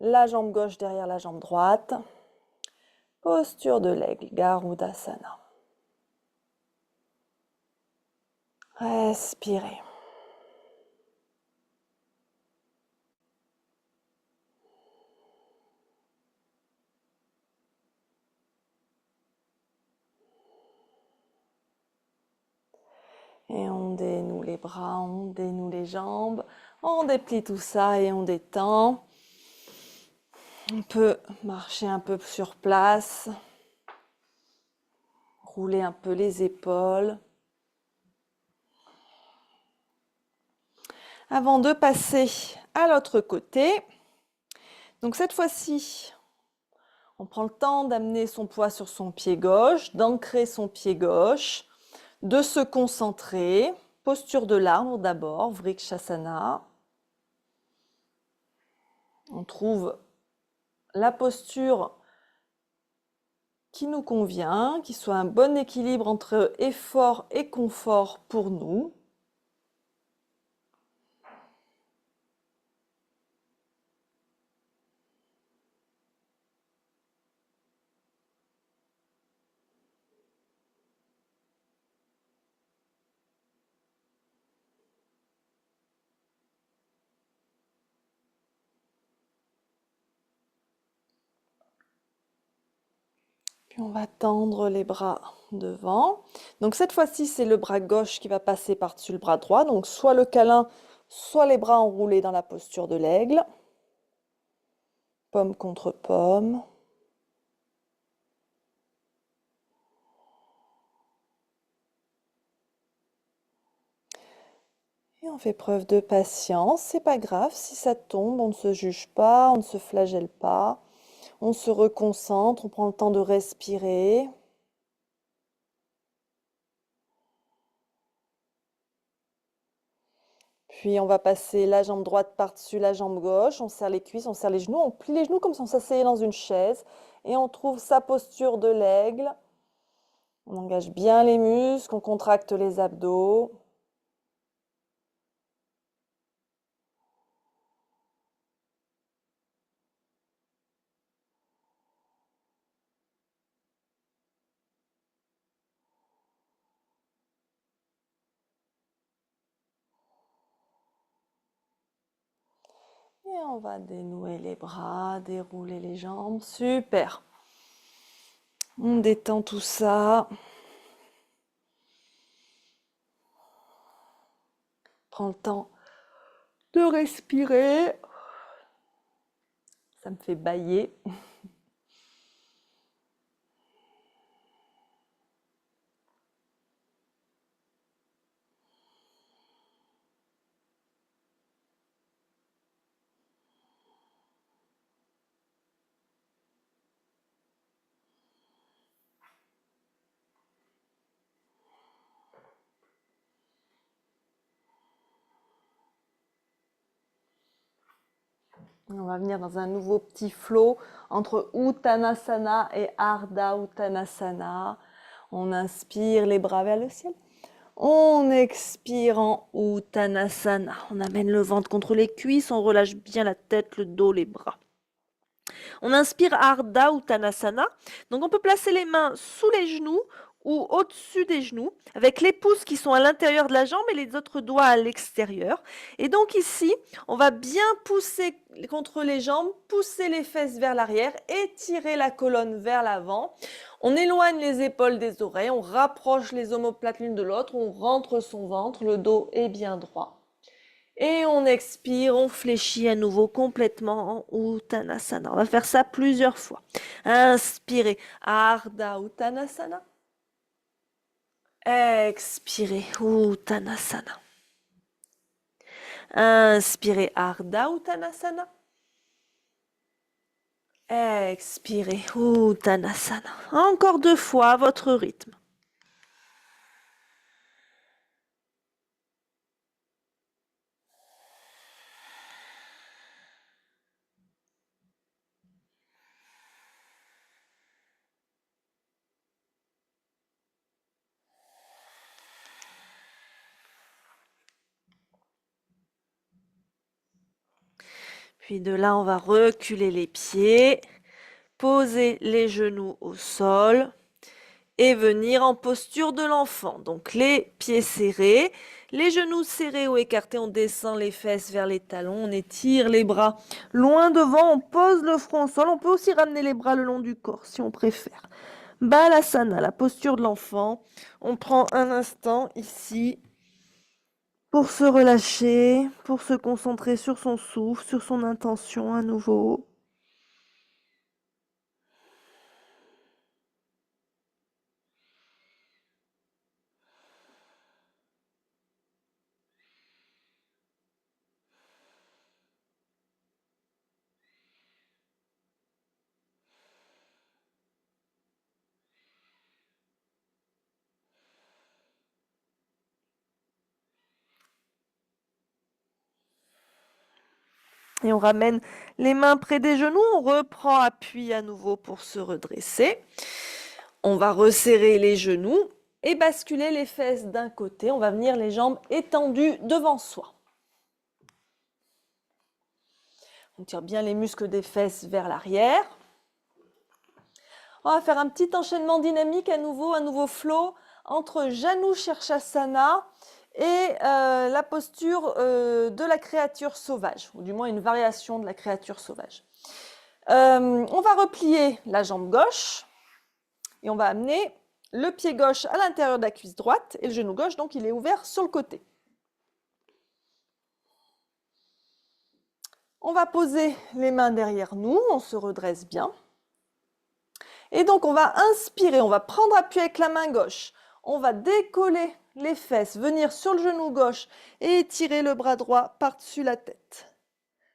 la jambe gauche derrière la jambe droite. Posture de l'aigle, Garudasana. Respirez. Et on dénoue les bras, on dénoue les jambes, on déplie tout ça et on détend. On peut marcher un peu sur place, rouler un peu les épaules. Avant de passer à l'autre côté, donc cette fois-ci, on prend le temps d'amener son poids sur son pied gauche, d'ancrer son pied gauche, de se concentrer. Posture de l'arbre d'abord, Vrikshasana. On trouve la posture qui nous convient, qui soit un bon équilibre entre effort et confort pour nous. Puis on va tendre les bras devant. Donc cette fois-ci, c'est le bras gauche qui va passer par-dessus le bras droit. Donc soit le câlin, soit les bras enroulés dans la posture de l'aigle. Paume contre paume. Et on fait preuve de patience. C'est pas grave si ça tombe, on ne se juge pas, on ne se flagelle pas. On se reconcentre, on prend le temps de respirer. Puis on va passer la jambe droite par-dessus la jambe gauche, on serre les cuisses, on serre les genoux, on plie les genoux comme si on s'asseyait dans une chaise et on trouve sa posture de l'aigle. On engage bien les muscles, on contracte les abdos. Et on va dénouer les bras, dérouler les jambes. Super. On détend tout ça. Prends le temps de respirer. Ça me fait bâiller. On va venir dans un nouveau petit flow entre Uttanasana et Ardha Uttanasana. On inspire les bras vers le ciel. On expire en Uttanasana. On amène le ventre contre les cuisses, on relâche bien la tête, le dos, les bras. On inspire Ardha Uttanasana. Donc on peut placer les mains sous les genoux ou au-dessus des genoux, avec les pouces qui sont à l'intérieur de la jambe et les autres doigts à l'extérieur. Et donc ici, on va bien pousser contre les jambes, pousser les fesses vers l'arrière, étirer la colonne vers l'avant. On éloigne les épaules des oreilles, on rapproche les omoplates l'une de l'autre, on rentre son ventre, le dos est bien droit. Et on expire, on fléchit à nouveau complètement en Uttanasana. On va faire ça plusieurs fois. Inspirez, Ardha Uttanasana. Expirez, Uttanasana. Inspirez, Ardha Uttanasana. Expirez, Uttanasana. Encore 2 fois à votre rythme. Puis de là, on va reculer les pieds, poser les genoux au sol et venir en posture de l'enfant. Donc les pieds serrés, les genoux serrés ou écartés, on descend les fesses vers les talons, on étire les bras loin devant, on pose le front au sol. On peut aussi ramener les bras le long du corps si on préfère. Balasana, la posture de l'enfant. On prend un instant ici pour se relâcher, pour se concentrer sur son souffle, sur son intention à nouveau. Et on ramène les mains près des genoux, on reprend appui à nouveau pour se redresser. On va resserrer les genoux et basculer les fesses d'un côté. On va venir les jambes étendues devant soi. On tire bien les muscles des fesses vers l'arrière. On va faire un petit enchaînement dynamique à nouveau, un nouveau flow entre Janu Shirshasana et la posture de la créature sauvage, ou du moins une variation de la créature sauvage. On va replier la jambe gauche et on va amener le pied gauche à l'intérieur de la cuisse droite et le genou gauche, donc il est ouvert sur le côté. On va poser les mains derrière nous, on se redresse bien. Et donc on va inspirer, on va prendre appui avec la main gauche. On va décoller les fesses, venir sur le genou gauche et étirer le bras droit par-dessus la tête,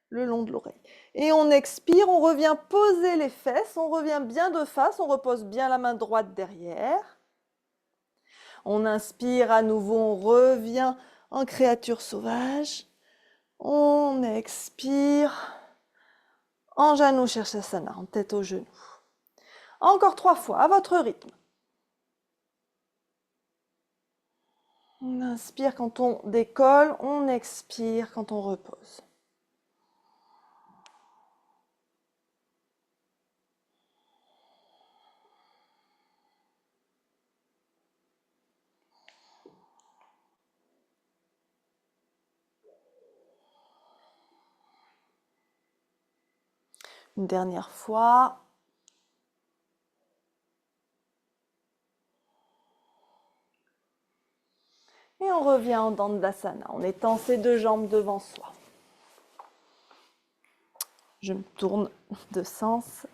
le long de l'oreille. Et on expire, on revient poser les fesses, on revient bien de face, on repose bien la main droite derrière. On inspire à nouveau, on revient en créature sauvage. On expire en Janu Shirshasana, en tête aux genoux. Encore 3 fois, à votre rythme. On inspire quand on décolle, on expire quand on repose. Une dernière fois. Et on revient en Dandasana, en étend ses 2 jambes devant soi. Je me tourne de sens.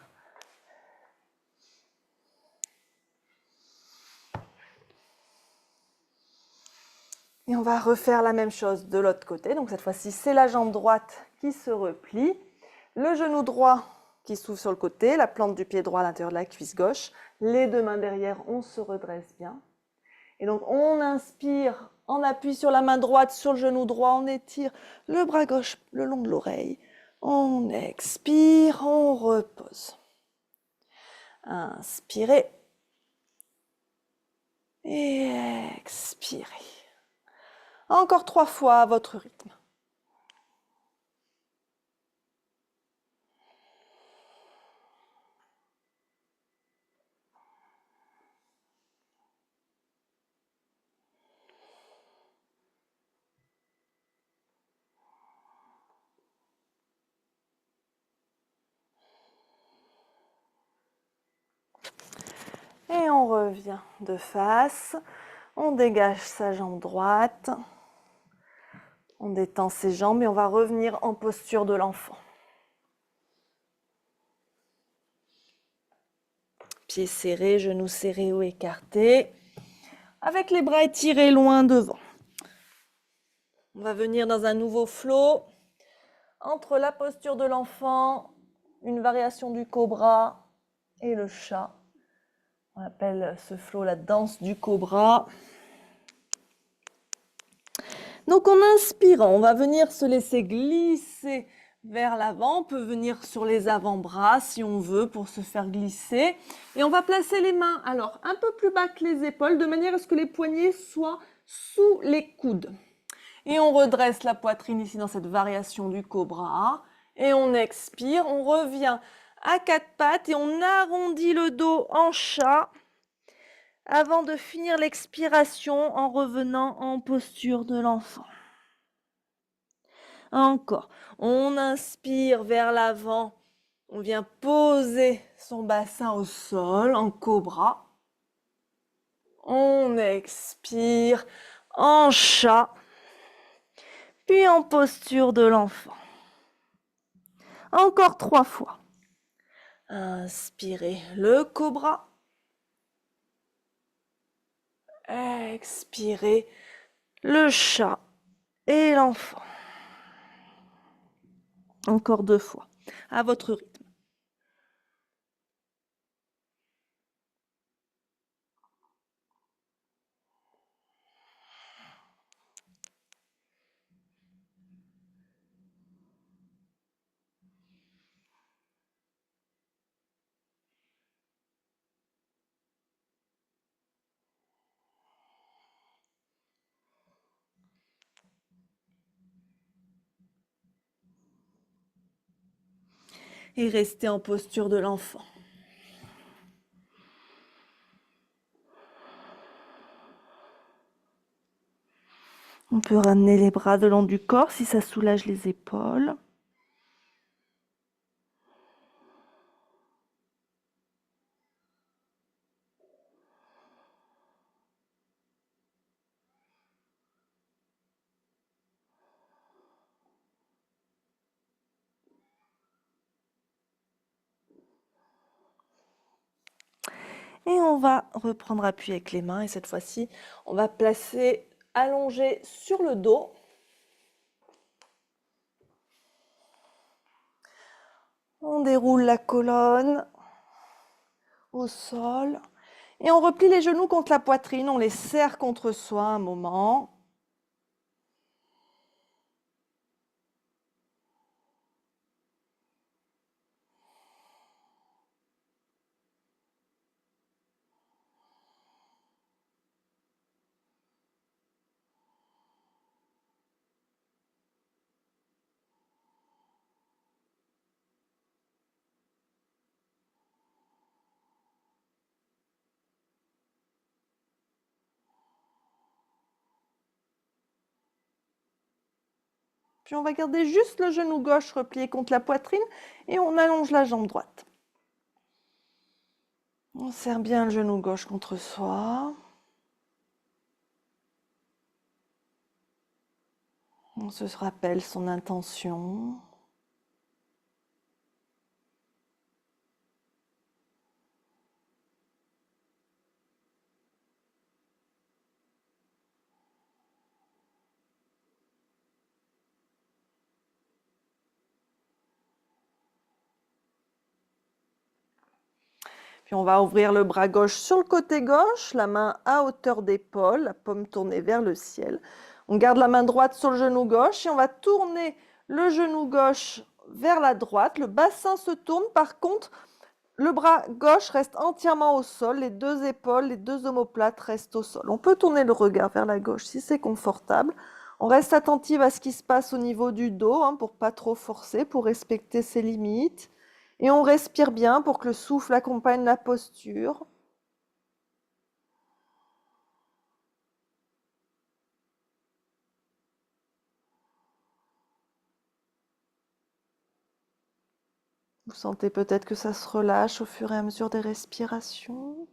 Et on va refaire la même chose de l'autre côté. Donc cette fois-ci, c'est la jambe droite qui se replie, le genou droit qui s'ouvre sur le côté, la plante du pied droit à l'intérieur de la cuisse gauche, les 2 mains derrière, on se redresse bien. Et donc on inspire, on appuie sur la main droite, sur le genou droit, on étire le bras gauche le long de l'oreille. On expire, on repose. Inspirez. Et expirez. Encore 3 fois à votre rythme. Et on revient de face. On dégage sa jambe droite. On détend ses jambes et on va revenir en posture de l'enfant. Pieds serrés, genoux serrés ou écartés. Avec les bras étirés loin devant. On va venir dans un nouveau flow. Entre la posture de l'enfant, une variation du cobra et le chat. On appelle ce flow la danse du cobra. Donc en inspirant, on va venir se laisser glisser vers l'avant. On peut venir sur les avant-bras si on veut pour se faire glisser. Et on va placer les mains alors un peu plus bas que les épaules de manière à ce que les poignets soient sous les coudes. Et on redresse la poitrine ici dans cette variation du cobra. Et on expire, on revient à 4 pattes et on arrondit le dos en chat avant de finir l'expiration en revenant en posture de l'enfant. Encore, on inspire vers l'avant, on vient poser son bassin au sol en cobra. On expire en chat, puis en posture de l'enfant. Encore 3 fois. Inspirez le cobra. Expirez le chat et l'enfant. Encore 2 fois, à votre rythme. Et restez en posture de l'enfant. On peut ramener les bras le long du corps si ça soulage les épaules. Et on va reprendre appui avec les mains et cette fois-ci, on va placer allongé sur le dos. On déroule la colonne au sol et on replie les genoux contre la poitrine, on les serre contre soi un moment. Puis on va garder juste le genou gauche replié contre la poitrine et on allonge la jambe droite. On serre bien le genou gauche contre soi. On se rappelle son intention. Puis on va ouvrir le bras gauche sur le côté gauche, la main à hauteur d'épaule, la paume tournée vers le ciel. On garde la main droite sur le genou gauche et on va tourner le genou gauche vers la droite, le bassin se tourne. Par contre, le bras gauche reste entièrement au sol, les deux épaules, les deux omoplates restent au sol. On peut tourner le regard vers la gauche si c'est confortable. On reste attentive à ce qui se passe au niveau du dos pour pas trop forcer, pour respecter ses limites. Et on respire bien pour que le souffle accompagne la posture. Vous sentez peut-être que ça se relâche au fur et à mesure des respirations.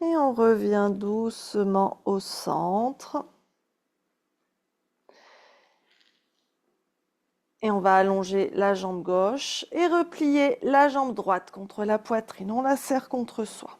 Et on revient doucement au centre. Et on va allonger la jambe gauche et replier la jambe droite contre la poitrine. On la serre contre soi.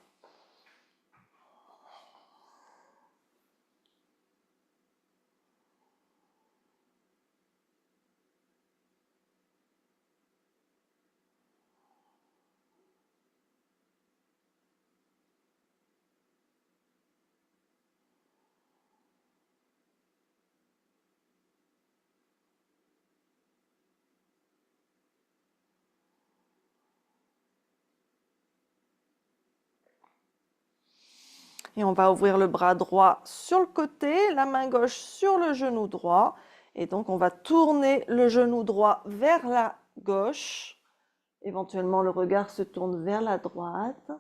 Et on va ouvrir le bras droit sur le côté, la main gauche sur le genou droit. Et donc, on va tourner le genou droit vers la gauche. Éventuellement, le regard se tourne vers la droite.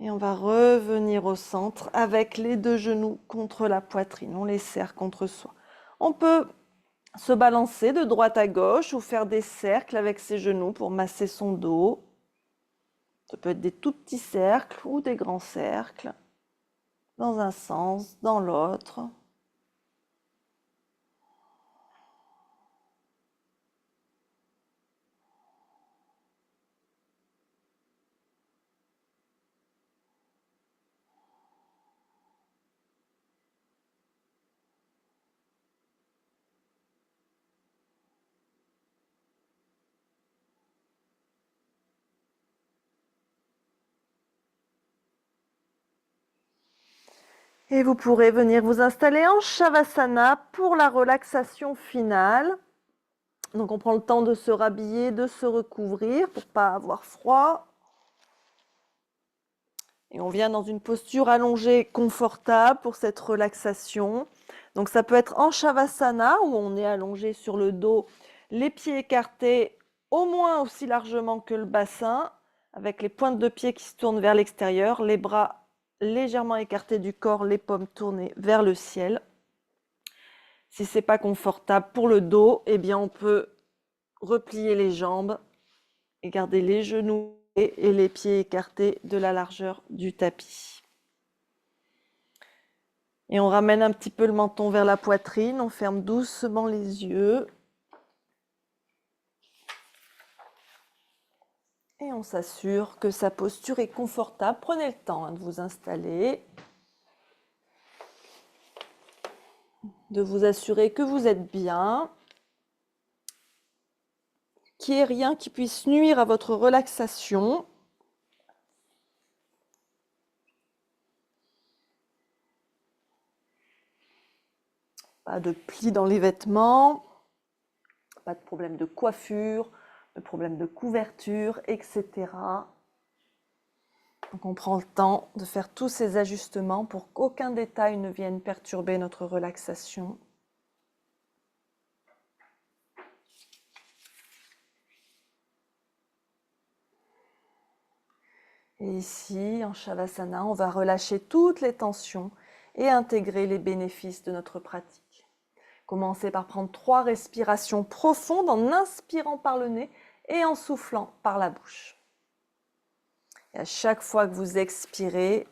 Et on va revenir au centre avec les deux genoux contre la poitrine. On les serre contre soi. On peut se balancer de droite à gauche ou faire des cercles avec ses genoux pour masser son dos. Ça peut être des tout petits cercles ou des grands cercles, dans un sens, dans l'autre. Et vous pourrez venir vous installer en Shavasana pour la relaxation finale. Donc on prend le temps de se rhabiller, de se recouvrir pour ne pas avoir froid. Et on vient dans une posture allongée confortable pour cette relaxation. Donc ça peut être en Shavasana où on est allongé sur le dos, les pieds écartés au moins aussi largement que le bassin, avec les pointes de pied qui se tournent vers l'extérieur, les bras légèrement écartés du corps, les paumes tournées vers le ciel. Si ce n'est pas confortable pour le dos, eh bien on peut replier les jambes et garder les genoux et les pieds écartés de la largeur du tapis. Et on ramène un petit peu le menton vers la poitrine, on ferme doucement les yeux. Et on s'assure que sa posture est confortable. Prenez le temps de vous installer, de vous assurer que vous êtes bien, qu'il n'y ait rien qui puisse nuire à votre relaxation. Pas de plis dans les vêtements, pas de problème de coiffure, de problème de couverture, etc. Donc on prend le temps de faire tous ces ajustements pour qu'aucun détail ne vienne perturber notre relaxation. Et ici, en Shavasana, on va relâcher toutes les tensions et intégrer les bénéfices de notre pratique. Commencez par prendre 3 respirations profondes en inspirant par le nez et en soufflant par la bouche. Et à chaque fois que vous expirez,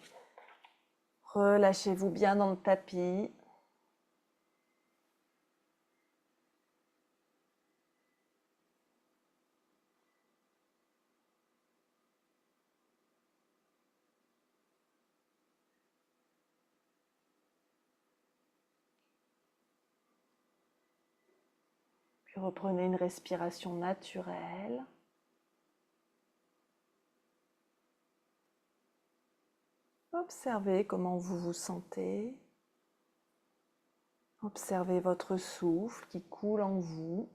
relâchez-vous bien dans le tapis. Puis reprenez une respiration naturelle. Observez comment vous vous sentez. Observez votre souffle qui coule en vous.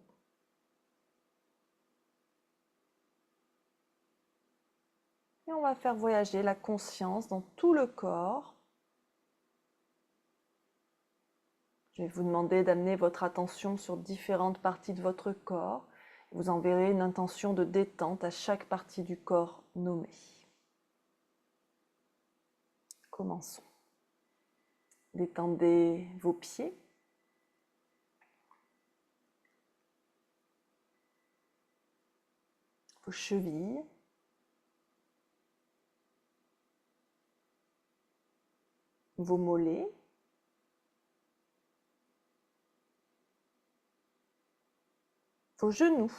Et on va faire voyager la conscience dans tout le corps. Je vais vous demander d'amener votre attention sur différentes parties de votre corps. Vous enverrez une intention de détente à chaque partie du corps nommée. Commençons. Détendez vos pieds. Vos chevilles. Vos mollets. Vos genoux.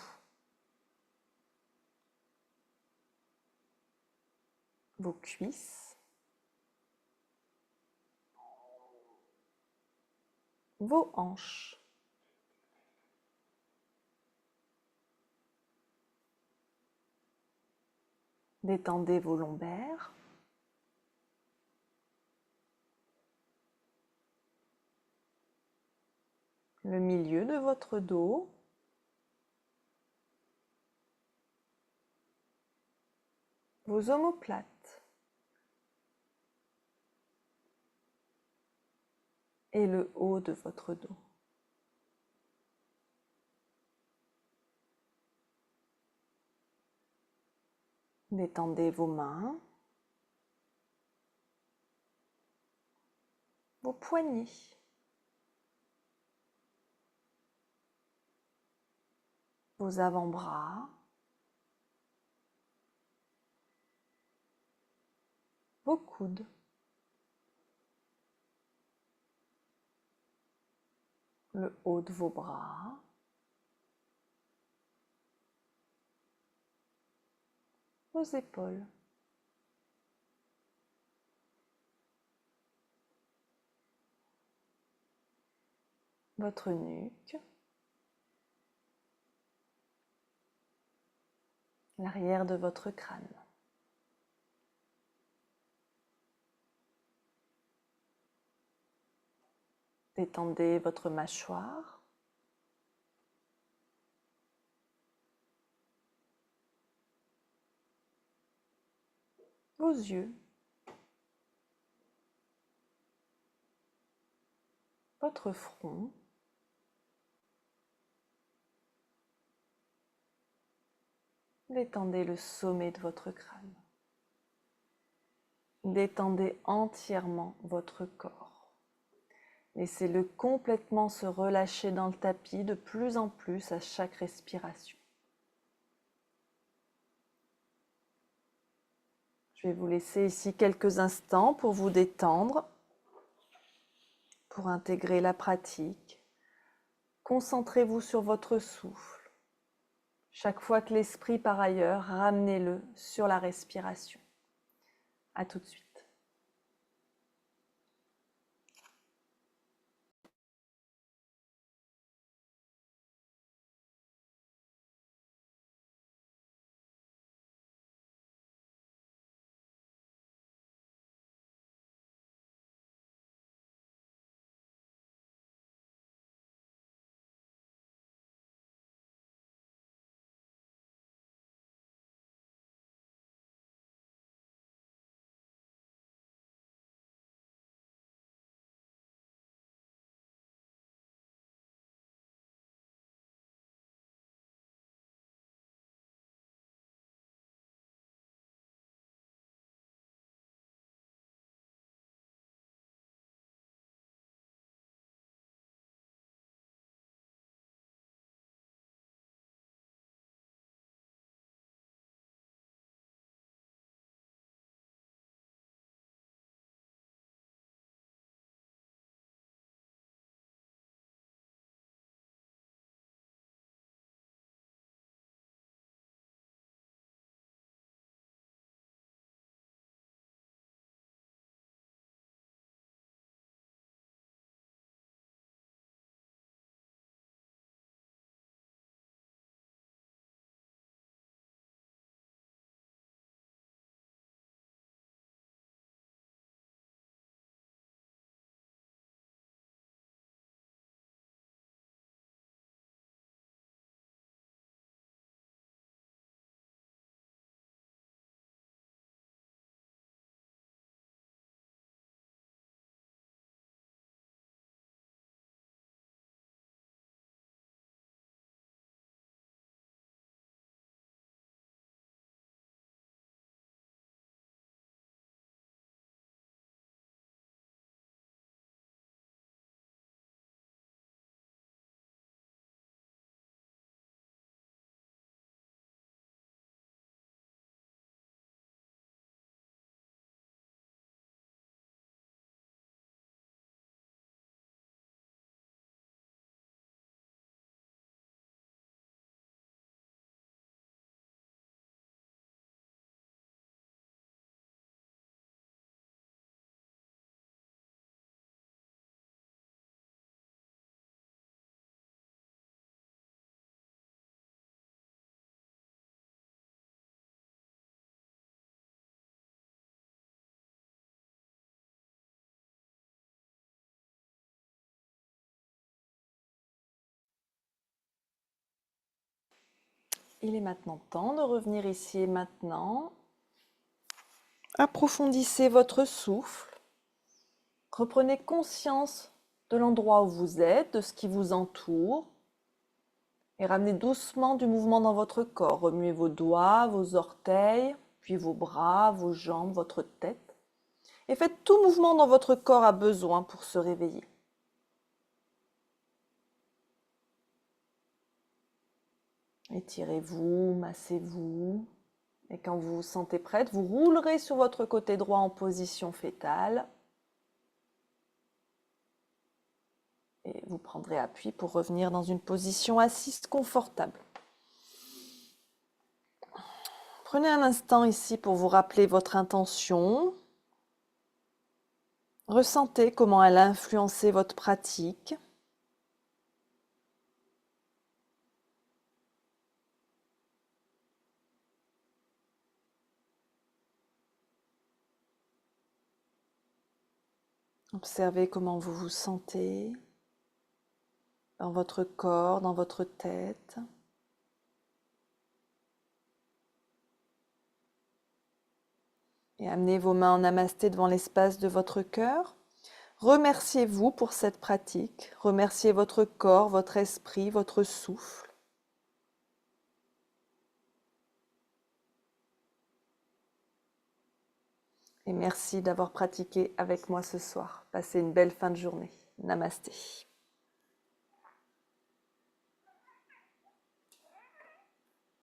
Vos cuisses. Vos hanches. Détendez vos lombaires. Le milieu de votre dos. Vos omoplates. Et le haut de votre dos. Détendez vos mains, vos poignets, vos avant-bras, vos coudes, le haut de vos bras, vos épaules. Votre nuque, l'arrière de votre crâne. Détendez votre mâchoire, vos yeux, votre front, détendez le sommet de votre crâne. Détendez entièrement votre corps. Laissez-le complètement se relâcher dans le tapis de plus en plus à chaque respiration. Je vais vous laisser ici quelques instants pour vous détendre, pour intégrer la pratique. Concentrez-vous sur votre souffle. Chaque fois que l'esprit part ailleurs, ramenez-le sur la respiration. À tout de suite. Il est maintenant temps de revenir ici et maintenant. Approfondissez votre souffle. Reprenez conscience de l'endroit où vous êtes, de ce qui vous entoure. Et ramenez doucement du mouvement dans votre corps. Remuez vos doigts, vos orteils, puis vos bras, vos jambes, votre tête. Et faites tout mouvement dont votre corps a besoin pour se réveiller. Étirez-vous, massez-vous. Et quand vous vous sentez prête, vous roulerez sur votre côté droit en position fétale. Et vous prendrez appui pour revenir dans une position assise confortable. Prenez un instant ici pour vous rappeler votre intention. Ressentez comment elle a influencé votre pratique. Observez comment vous vous sentez dans votre corps, dans votre tête. Et amenez vos mains en namasté devant l'espace de votre cœur. Remerciez-vous pour cette pratique. Remerciez votre corps, votre esprit, votre souffle. Et merci d'avoir pratiqué avec moi ce soir. Passez une belle fin de journée. Namasté.